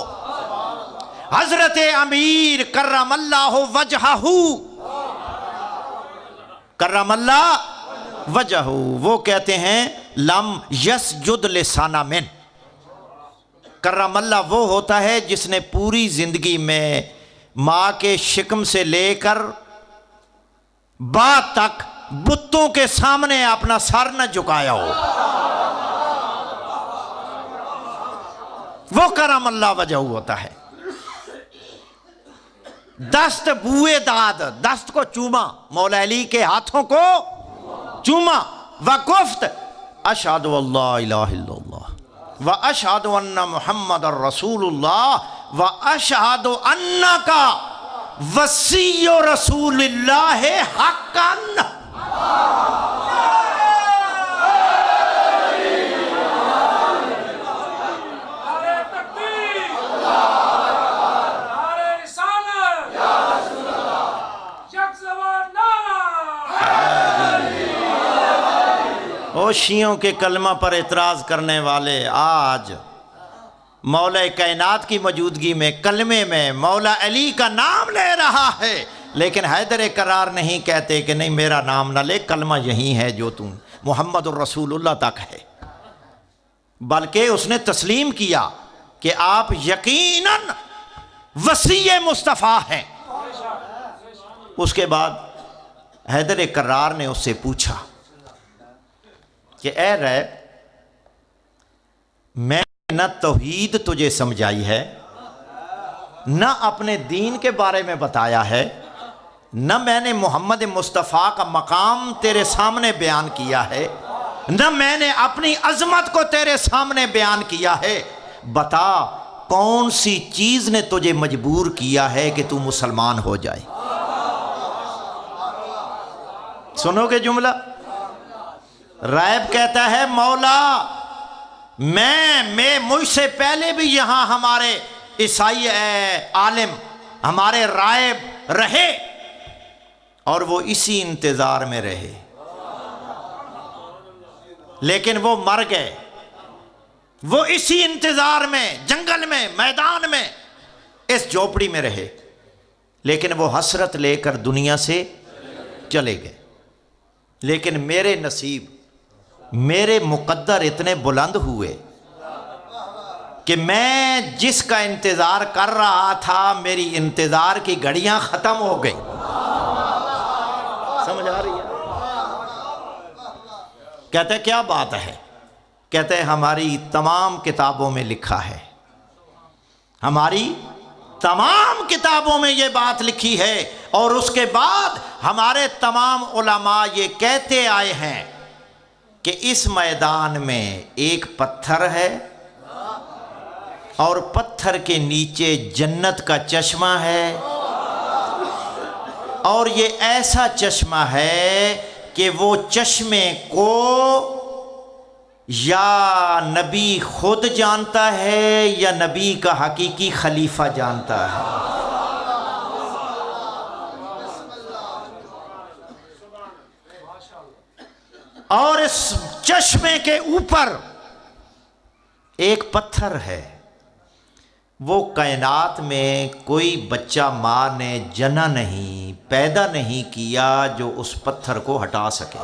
حضرت امیر کرم اللہ وجہہ، کرم اللہ وجہہ، وہ کہتے ہیں لم یسجد لسانہ من، کرم اللہ وہ ہوتا ہے جس نے پوری زندگی میں ماں کے شکم سے لے کر بعد تک بتوں کے سامنے اپنا سر نہ جھکایا ہو، وہ کرم اللہ وجہ ہوتا ہے۔ دست بوئے داد، دست کو چوما، مولا علی کے ہاتھوں کو چوما، وگفت اشہد اللہ الہ الا اللہ واشہد ان محمد رسول اللہ واشہد انک وصی رسول اللہ حقا۔ شیعوں کے کلمہ پر اعتراض کرنے والے آج مولا کائنات کی موجودگی میں کلمے میں مولا علی کا نام لے رہا ہے، لیکن حیدر کرار نہیں کہتے کہ نہیں میرا نام نہ لے، کلمہ یہی ہے جو تم محمد الرسول اللہ تک ہے، بلکہ اس نے تسلیم کیا کہ آپ یقیناً وصی مصطفیٰ ہیں۔ اس کے بعد حیدر کرار نے اس سے پوچھا کہ اے ریب، میں نہ توحید تجھے سمجھائی ہے، نہ اپنے دین کے بارے میں بتایا ہے، نہ میں نے محمد مصطفیٰ کا مقام تیرے سامنے بیان کیا ہے، نہ میں نے اپنی عظمت کو تیرے سامنے بیان کیا ہے، بتا کون سی چیز نے تجھے مجبور کیا ہے کہ تو مسلمان ہو جائے؟ سنو گے جملہ؟ رائب کہتا ہے مولا میں مجھ سے پہلے بھی یہاں ہمارے عیسائی عالم، ہمارے رائب رہے، اور وہ اسی انتظار میں رہے، لیکن وہ مر گئے، وہ اسی انتظار میں جنگل میں میدان میں اس جھوپڑی میں رہے، لیکن وہ حسرت لے کر دنیا سے چلے گئے۔ لیکن میرے نصیب، میرے مقدر اتنے بلند ہوئے کہ میں جس کا انتظار کر رہا تھا میری انتظار کی گھڑیاں ختم ہو گئی۔ سمجھ آ رہی ہے؟ کہتے ہیں کیا بات ہے؟ کہتے ہیں ہماری تمام کتابوں میں لکھا ہے، ہماری تمام کتابوں میں یہ بات لکھی ہے، اور اس کے بعد ہمارے تمام علماء یہ کہتے آئے ہیں کہ اس میدان میں ایک پتھر ہے اور پتھر کے نیچے جنت کا چشمہ ہے، اور یہ ایسا چشمہ ہے کہ وہ چشمے کو یا نبی خود جانتا ہے یا نبی کا حقیقی خلیفہ جانتا ہے۔ اور اس چشمے کے اوپر ایک پتھر ہے، وہ کائنات میں کوئی بچہ ماں نے جنا نہیں، پیدا نہیں کیا جو اس پتھر کو ہٹا سکے،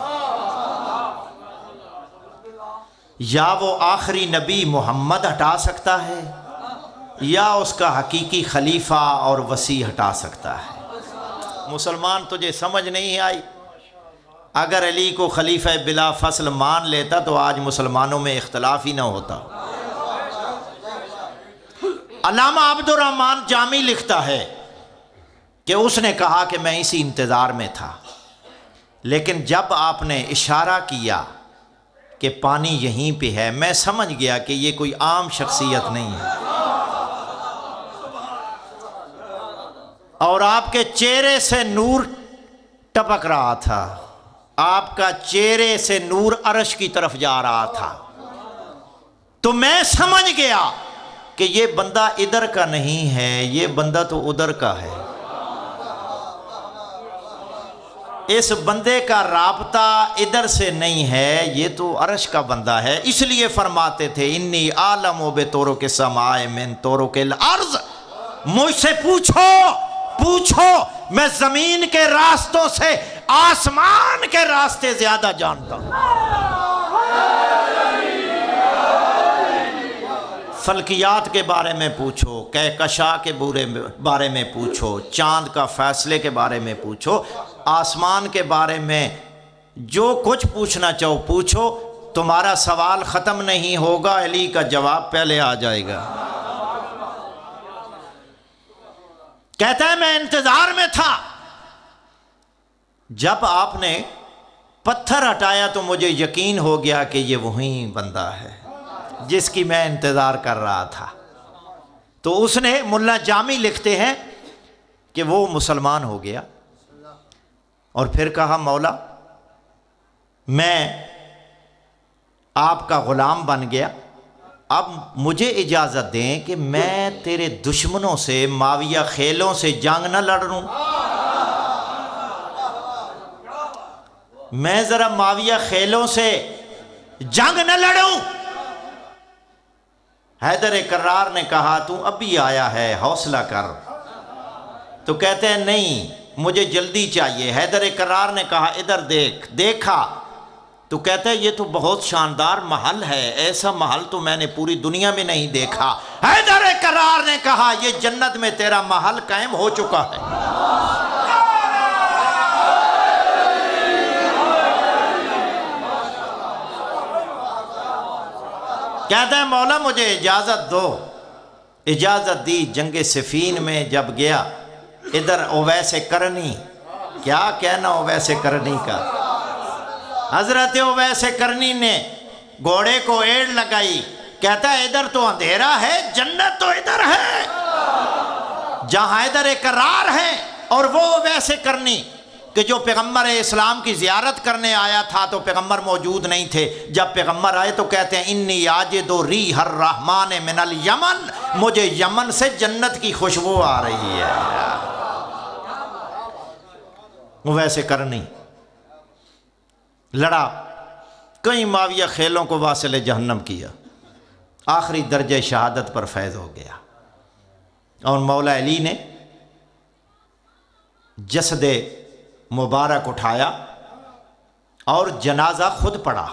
یا وہ آخری نبی محمد ہٹا سکتا ہے یا اس کا حقیقی خلیفہ اور وسیع ہٹا سکتا ہے۔ مسلمان تجھے سمجھ نہیں آئی؟ اگر علی کو خلیفہ بلا فصل مان لیتا تو آج مسلمانوں میں اختلاف ہی نہ ہوتا۔ علامہ عبد الرحمن جامی لکھتا ہے کہ اس نے کہا کہ میں اسی انتظار میں تھا، لیکن جب آپ نے اشارہ کیا کہ پانی یہیں پہ ہے، میں سمجھ گیا کہ یہ کوئی عام شخصیت نہیں ہے، اور آپ کے چہرے سے نور ٹپک رہا تھا، آپ کا چہرے سے نور عرش کی طرف جا رہا تھا، تو میں سمجھ گیا کہ یہ بندہ ادھر کا نہیں ہے، یہ بندہ تو ادھر کا ہے، اس بندے کا رابطہ ادھر سے نہیں ہے، یہ تو عرش کا بندہ ہے۔ اس لیے فرماتے تھے انی عالم و بے طورو کے سمائے من طورو کے الارض، مجھ سے پوچھو میں زمین کے راستوں سے آسمان کے راستے زیادہ جانتا ہوں۔ فلکیات کے بارے میں پوچھو، کہکشاں کے بارے میں پوچھو، چاند کا فیصلے کے بارے میں پوچھو، آسمان کے بارے میں جو کچھ پوچھنا چاہو پوچھو، تمہارا سوال ختم نہیں ہوگا، علی کا جواب پہلے آ جائے گا۔ کہتا ہے میں انتظار میں تھا، جب آپ نے پتھر ہٹایا تو مجھے یقین ہو گیا کہ یہ وہی بندہ ہے جس کی میں انتظار کر رہا تھا۔ تو اس نے، ملا جامی لکھتے ہیں کہ وہ مسلمان ہو گیا اور پھر کہا مولا میں آپ کا غلام بن گیا، اب مجھے اجازت دیں کہ میں تیرے دشمنوں سے، معاویہ خیلوں سے جنگ نہ لڑوں، میں ذرا معاویہ خیلوں سے جنگ نہ لڑوں۔ حیدر کرار نے کہا تو ابھی آیا ہے، حوصلہ کر، تو کہتے ہیں نہیں مجھے جلدی چاہیے۔ حیدر کرار نے کہا ادھر دیکھا تو کہتا ہے یہ تو بہت شاندار محل ہے، ایسا محل تو میں نے پوری دنیا میں نہیں دیکھا۔ حیدر کرار نے کہا یہ جنت میں تیرا محل قائم ہو چکا ہے۔ کہتا ہے مولا مجھے اجازت دو، اجازت دی۔ جنگ صفین میں جب گیا، ادھر اویس کرنی، کیا کہنا اویس کرنی کا، حضرت اویس کرنی نے گھوڑے کو ایڑ لگائی، کہتا ہے ادھر تو اندھیرا ہے، جنت تو ادھر ہے جہاں حیدر کرار ہے، اور وہ اویس کرنی کہ جو پیغمبر اسلام کی زیارت کرنے آیا تھا تو پیغمبر موجود نہیں تھے۔ جب پیغمبر آئے تو کہتے ہیں انی آجد ریح الرحمن من الیمن، مجھے یمن سے جنت کی خوشبو آ رہی ہے۔ ویسے کرنی لڑا، کئی معاویہ خیلوں کو واصل جہنم کیا، آخری درجہ شہادت پر فیض ہو گیا، اور مولا علی نے جسد مبارک اٹھایا اور جنازہ خود پڑھا۔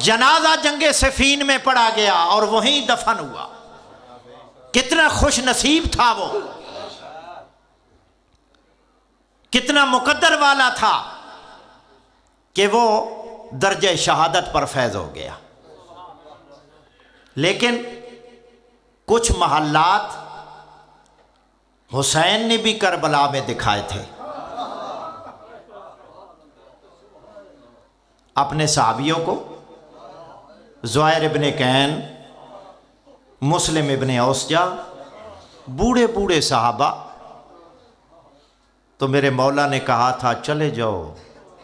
جنازہ جنگ صفین میں پڑھا گیا اور وہیں دفن ہوا۔ کتنا خوش نصیب تھا وہ، کتنا مقدر والا تھا کہ وہ درجہ شہادت پر فیض ہو گیا۔ لیکن کچھ محلات حسین نے بھی کربلا میں دکھائے تھے. اپنے صحابیوں کو زہیر ابن کین، مسلم ابن اوسجا، بوڑھے بوڑھے صحابہ. تو میرے مولا نے کہا تھا چلے جاؤ.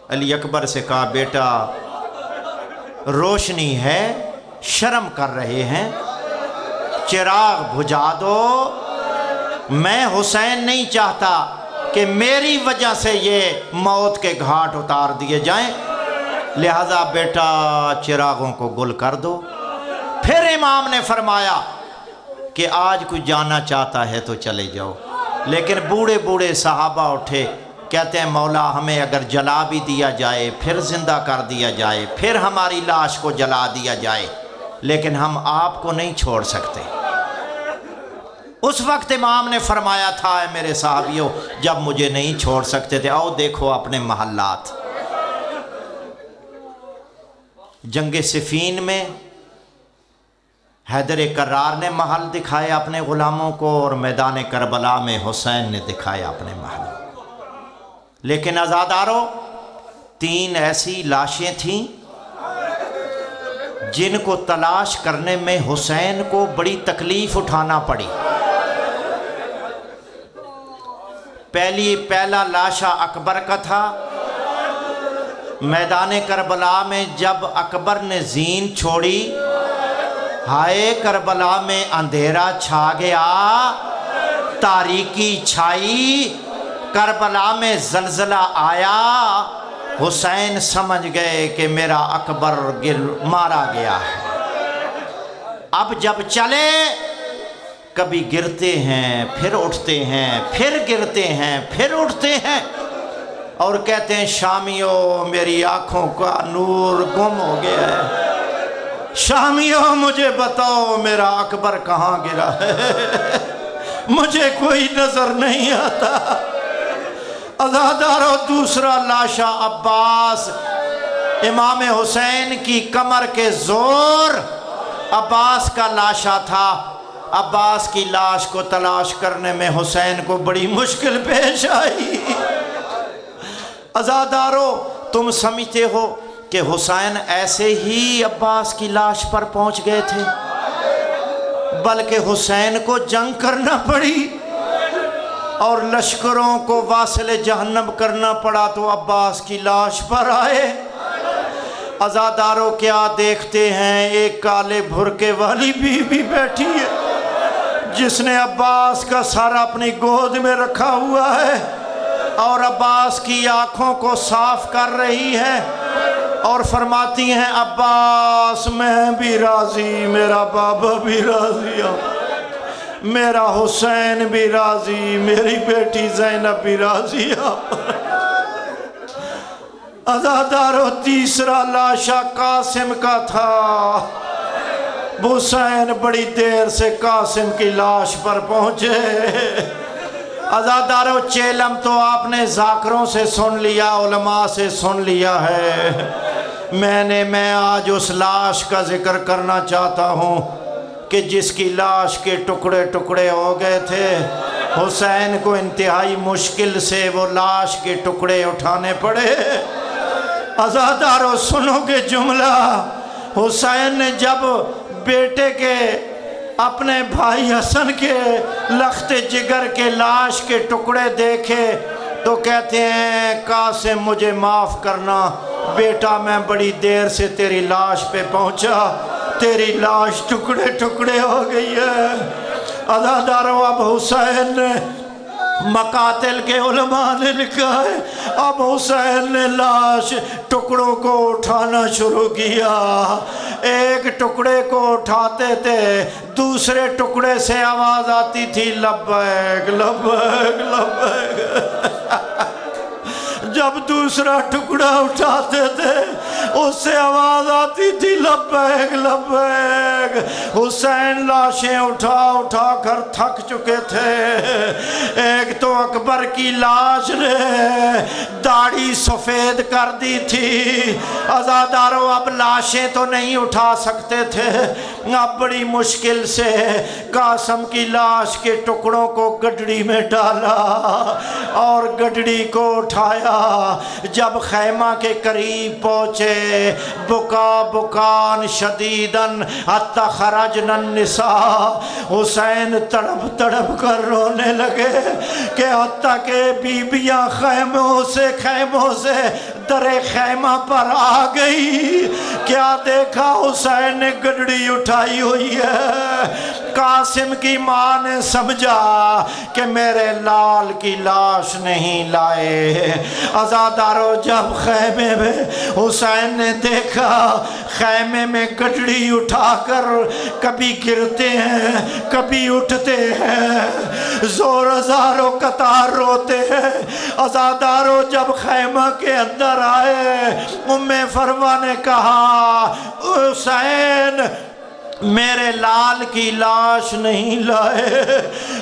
علی اکبر سے کہا بیٹا روشنی ہے، شرم کر رہے ہیں، چراغ بجھا دو. میں حسین نہیں چاہتا کہ میری وجہ سے یہ موت کے گھاٹ اتار دیے جائیں، لہذا بیٹا چراغوں کو گل کر دو. پھر امام نے فرمایا کہ آج کوئی جانا چاہتا ہے تو چلے جاؤ. لیکن بوڑھے بوڑھے صحابہ اٹھے، کہتے ہیں مولا ہمیں اگر جلا بھی دیا جائے، پھر زندہ کر دیا جائے، پھر ہماری لاش کو جلا دیا جائے، لیکن ہم آپ کو نہیں چھوڑ سکتے. اس وقت امام نے فرمایا تھا اے میرے صحابیوں، جب مجھے نہیں چھوڑ سکتے تھے، آؤ دیکھو اپنے محلات. جنگ صفین میں حیدر کرار نے محل دکھایا اپنے غلاموں کو، اور میدان کربلا میں حسین نے دکھایا اپنے محل. لیکن عزادارو، 3 ایسی لاشیں تھیں جن کو تلاش کرنے میں حسین کو بڑی تکلیف اٹھانا پڑی. پہلا لاشا اکبر کا تھا. میدان کربلا میں جب اکبر نے زین چھوڑی، ہائے کربلا میں اندھیرا چھا گیا، تاریکی چھائی، کربلا میں زلزلہ آیا. حسین سمجھ گئے کہ میرا اکبر مارا گیا ہے. اب جب چلے کبھی گرتے ہیں، پھر اٹھتے ہیں، پھر گرتے ہیں، پھر اٹھتے ہیں، اور کہتے ہیں شامیوں میری آنکھوں کا نور گم ہو گیا ہے، شامیوں مجھے بتاؤ میرا اکبر کہاں گرا ہے، مجھے کوئی نظر نہیں آتا. عزادارو، دوسرا لاشا عباس، امام حسین کی کمر کے زور عباس کا لاشا تھا. عباس کی لاش کو تلاش کرنے میں حسین کو بڑی مشکل پیش آئی. عزادارو، تم سمجھتے ہو کہ حسین ایسے ہی عباس کی لاش پر پہنچ گئے تھے؟ بلکہ حسین کو جنگ کرنا پڑی اور لشکروں کو واصل جہنم کرنا پڑا تو عباس کی لاش پر آئے. عزادارو، کیا دیکھتے ہیں؟ ایک کالے بھرکے والی بیوی بیٹھی ہے جس نے عباس کا سر اپنی گود میں رکھا ہوا ہے اور عباس کی آنکھوں کو صاف کر رہی ہے اور فرماتی ہیں عباس میں بھی راضی، میرا بابا بھی راضی، میرا حسین بھی راضی، میری بیٹی زینب بھی راضی. عزادارو، تیسرا لاشا قاسم کا تھا. حسین بڑی دیر سے قاسم کی لاش پر پہنچے. عزادارو، چیلم تو آپ نے ذاکروں سے سن لیا، علماء سے سن لیا ہے. میں آج اس لاش کا ذکر کرنا چاہتا ہوں کہ جس کی لاش کے ٹکڑے ٹکڑے ہو گئے تھے. حسین کو انتہائی مشکل سے وہ لاش کے ٹکڑے اٹھانے پڑے. عزادارو، سنو گے جملہ؟ حسین نے جب بیٹے کے، اپنے بھائی حسن کے لخت جگر کے لاش کے ٹکڑے دیکھے تو کہتے ہیں قاسم مجھے معاف کرنا بیٹا، میں بڑی دیر سے تیری لاش پہ پہنچا، تیری لاش ٹکڑے ٹکڑے ہو گئی ہے. عزادارو، اب حسین نے، مقاتل کے علماء نے لکھا ہے، اب حسین نے لاش ٹکڑوں کو اٹھانا شروع کیا. ایک ٹکڑے کو اٹھاتے تھے، دوسرے ٹکڑے سے آواز آتی تھی لبیک لبیک لبیک. جب دوسرا ٹکڑا اٹھاتے تھے اس سے آواز آتی تھی لبیک لبیک۔ حسین لاشیں اٹھا اٹھا کر تھک چکے تھے۔ ایک تو اکبر کی لاش نے داڑھی سفید کر دی تھی، عزاداروں اب لاشیں تو نہیں اٹھا سکتے تھے، اب بڑی مشکل سے قاسم کی لاش کے ٹکڑوں کو گڈڑی میں ڈالا اور گڈڑی کو اٹھایا۔ جب خیمہ کے قریب پہنچے، بکا بکان شدیدن حتی خرجن النساء، حسین تڑپ تڑپ کر رونے لگے کہ حتیٰ کہ بیبیاں خیموں سے در خیمہ پر آ گئی۔ کیا دیکھا؟ حسین نے گڈڑی اٹھائی ہوئی ہے۔ قاسم کی ماں نے سمجھا کہ میرے لال کی لاش نہیں لائے۔ عزاداروں جب خیمے میں حسین نے دیکھا، خیمے میں گڈڑی اٹھا کر کبھی گرتے ہیں کبھی اٹھتے ہیں، زور ہزاروں قطار روتے ہیں۔ عزاداروں جب خیمہ کے اندر آئے، ام فروہ نے کہا حسین میرے لال کی لاش نہیں لائے۔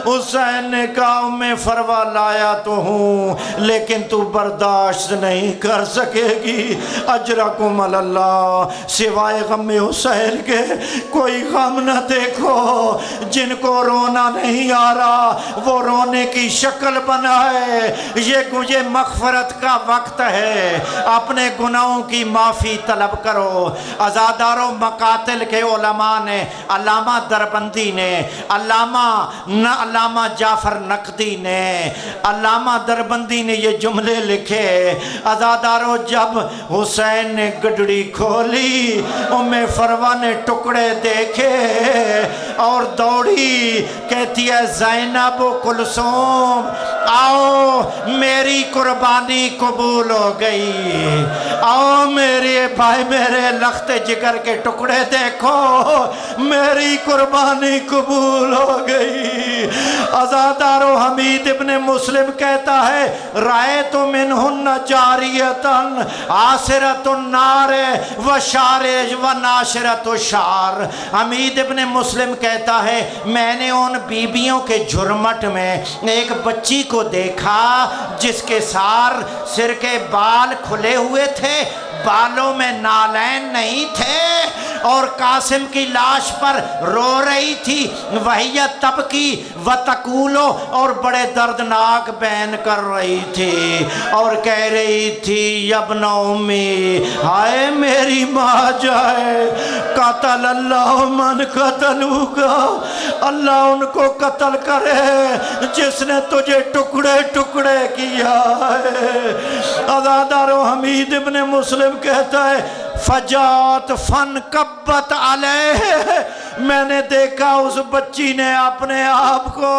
حسین نے کہا ام فروہ لایا تو ہوں لیکن تو برداشت نہیں کر سکے گی۔ اجرکم اللہ، سوائے غم حسین کے کوئی غم نہ دیکھو۔ جن کو رونا نہیں آ رہا وہ رونے کی شکل بنائے۔ یہ مغفرت کا وقت ہے، اپنے گناہوں کی معافی طلب کرو۔ عزاداروں مقاتل کے علماء نے، علامہ دربندی نے، علامہ جعفر نقدی نے، علامہ دربندی نے یہ جملے لکھے۔ عزاداروں جب حسین نے گڈڑی کھولی، ام فروہ نے ٹکڑے دیکھے اور دوڑی، کہتی ہے زینب و کلثوم آؤ میری قربانی قبول ہو گئی، آؤ میرے بھائی میرے لخت جگر کے ٹکڑے دیکھو، میری قربانی قبول ہو گئی۔ عزادارو حمید ابن مسلم کہتا ہے رأیت منہن جاریتن عاصرت النار و ناشرت الشعر۔ حمید ابن مسلم کہتا ہے میں نے ان بیبیوں کے جھرمٹ میں ایک بچی کو دیکھا جس کے سر کے بال کھلے ہوئے تھے، بالوں میں نالین نہیں تھے، اور قاسم کی لاش پر رو رہی تھی، وہی تبکی وتقولو، اور بڑے دردناک بین کر رہی تھی اور کہہ رہی تھی یبن امی، ہائے میری ماں جائے، قتل اللہ من قتلوگا، اللہ ان کو قتل کرے جس نے تجھے ٹکڑے ٹکڑے کیا ہے۔ عزادارو حمید ابن مسلم کہتا ہے فجات فن کبت علیہ، میں نے دیکھا اس بچی نے اپنے آپ کو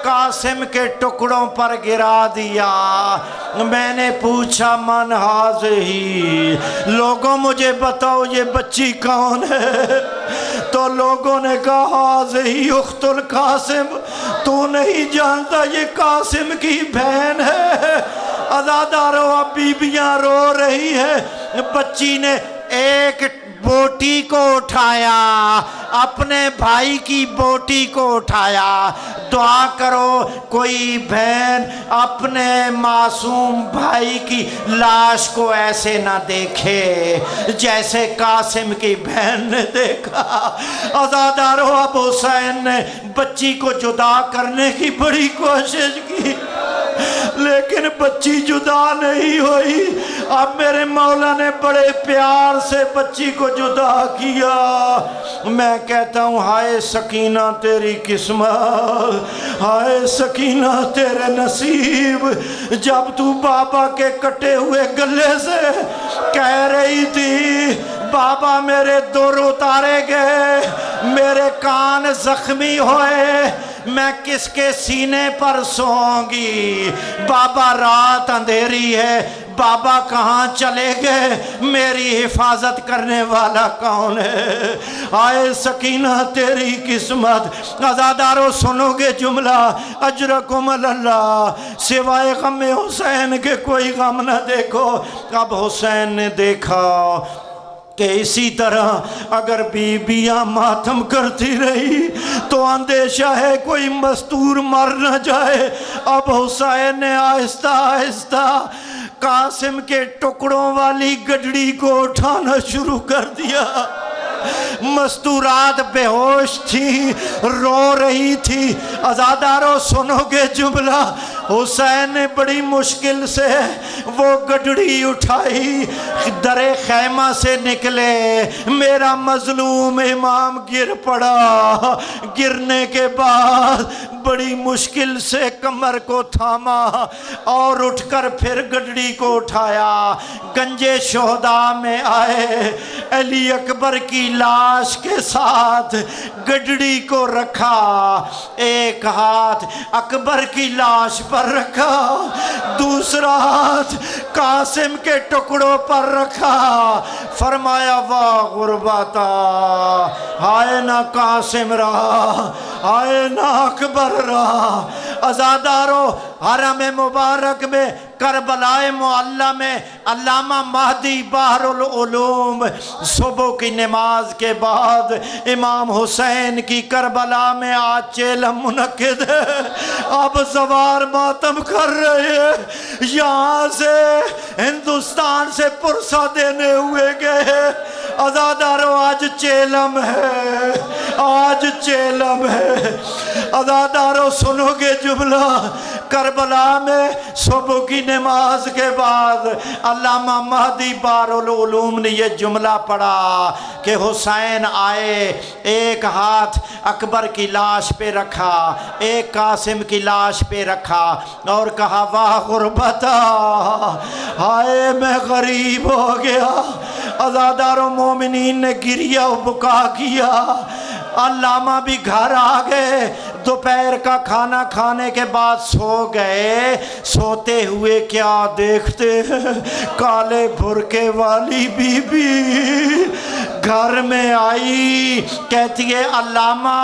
قاسم کے ٹکڑوں پر گرا دیا۔ میں نے پوچھا من ہی، لوگوں مجھے بتاؤ یہ بچی کون ہے؟ تو لوگوں نے کہا ہی اخت القاسم، تو نہیں جانتا یہ قاسم کی بہن ہے۔ عزادارو اب بیبیاں رو رہی ہے، بچی نے ایک بوٹی کو اٹھایا، اپنے بھائی کی بوٹی کو اٹھایا۔ دعا کرو کوئی بہن اپنے معصوم بھائی کی لاش کو ایسے نہ دیکھے جیسے قاسم کی بہن نے دیکھا۔ عزادارو اب حسین نے بچی کو جدا کرنے کی بڑی کوشش کی لیکن بچی جدا نہیں ہوئی۔ اب میرے مولا نے بڑے پیار سے بچی کو جدا کیا۔ میں کہتا ہوں ہائے سکینہ تیری قسمت، ہائے سکینہ تیرے نصیب، جب تو بابا کے کٹے ہوئے گلے سے کہہ رہی تھی بابا میرے دور اتارے گئے، میرے کان زخمی ہوئے، میں کس کے سینے پر سوؤں گی؟ بابا رات اندھیری ہے، بابا کہاں چلے گئے، میری حفاظت کرنے والا کون ہے؟ آئے سکینہ تیری قسمت۔ عزادارو سنو گے جملہ، اجرکم اللہ، سوائے غم حسین کے کوئی غم نہ دیکھو۔ اب حسین نے دیکھا کہ اسی طرح اگر بیویاں ماتم کرتی رہی تو اندیشہ ہے کوئی مستور مر نہ جائے۔ اب حسین نے آہستہ آہستہ قاسم کے ٹکڑوں والی گڈڑی کو اٹھانا شروع کر دیا۔ مستورات بے ہوش تھی، رو رہی تھی۔ عزادارو سنو گے جملہ، حسین نے بڑی مشکل سے وہ گڈڑی اٹھائی، در خیمہ سے نکلے، میرا مظلوم امام گر پڑا۔ گرنے کے بعد بڑی مشکل سے کمر کو تھاما اور اٹھ کر پھر گڈڑی کو اٹھایا۔ گنجے شہداء میں آئے، علی اکبر کی لاش کے ساتھ گڈڑی کو رکھا، ایک ہاتھ اکبر کی لاش پر رکھا، دوسرا ہاتھ قاسم کے ٹکڑوں پر رکھا۔ فرمایا واہ غربتا، ہائے نہ قاسم رہا، ہائے نہ اکبر رہا۔ عزادارو حرم مبارک میں کربلا معلی میں علامہ مہدی بحر العلوم صبح کی نماز کے بعد امام حسین کی کربلا میں آج چیلم منعقد ہے۔ اب سوار ماتم کر رہے ہیں، یہاں سے ہندوستان سے پرسہ دینے ہوئے گئے۔ عزادارو آج چیلم ہے، آج چیلم ہے۔ عزادارو سنو گے جملہ، کربلا میں صبح کی نماز کے بعد علامہ مہدی بحر العلوم نے یہ جملہ پڑھا کہ حسین آئے، ایک ہاتھ اکبر کی لاش پہ رکھا، ایک قاسم کی لاش پہ رکھا اور کہا واہ غربتا، ہائے میں غریب ہو گیا۔ عزادارو مومنین نے گریہ و بکا کیا۔ علامہ بھی گھر آ گئے، دوپہر کا کھانا کھانے کے بعد سو گئے۔ سوتے ہوئے کیا دیکھتے ہیں، کالے برقعے والی بی بی گھر میں آئی، کہتی ہے علامہ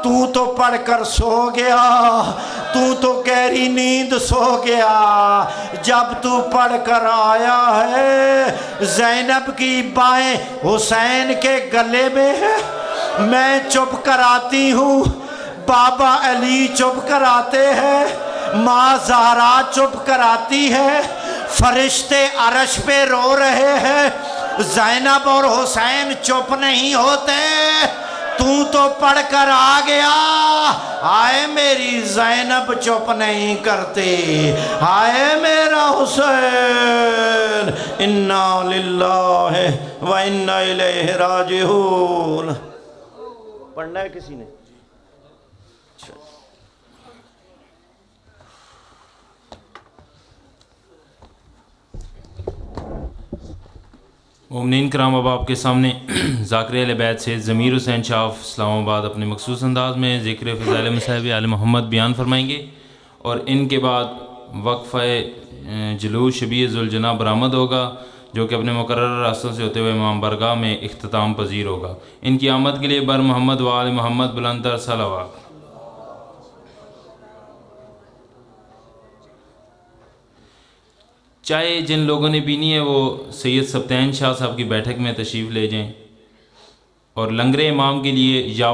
تو تو پڑھ کر سو گیا، تو تو گہری نیند سو گیا، جب تو پڑھ کر آیا ہے زینب کی بائیں حسین کے گلے میں ہے، میں چپ کر آتی ہوں، بابا علی چپ کر آتے ہیں، ماں زہرا چپ کر آتی ہے، فرشتے عرش پہ رو رہے ہیں، زینب اور حسین چپ نہیں ہوتے، تو پڑھ کر آ گیا۔ ہائے میری زینب چپ نہیں کرتی، ہائے میرا حسین، انا للہ و انا الیہ راجعون۔ پڑھنا ہے کسی نے؟ مومنین کرام، اب آپ کے سامنے ذاکر اہل بیت سے ضمیر حسین شاہ اسلام آباد اپنے مخصوص انداز میں ذکر فضائل مصاحب آل محمد بیان فرمائیں گے، اور ان کے بعد وقفہ جلوس شبیہ ذوالجناح برآمد ہوگا، جو کہ اپنے مقررہ راستوں سے ہوتے ہوئے امام برگاہ میں اختتام پذیر ہوگا۔ ان کی آمد کے لیے بر محمد و آل محمد بلندر صلوات۔ چائے جن لوگوں نے پینی ہے وہ سید سبتین شاہ صاحب کی بیٹھک میں تشریف لے جائیں، اور لنگر امام کے لیے یا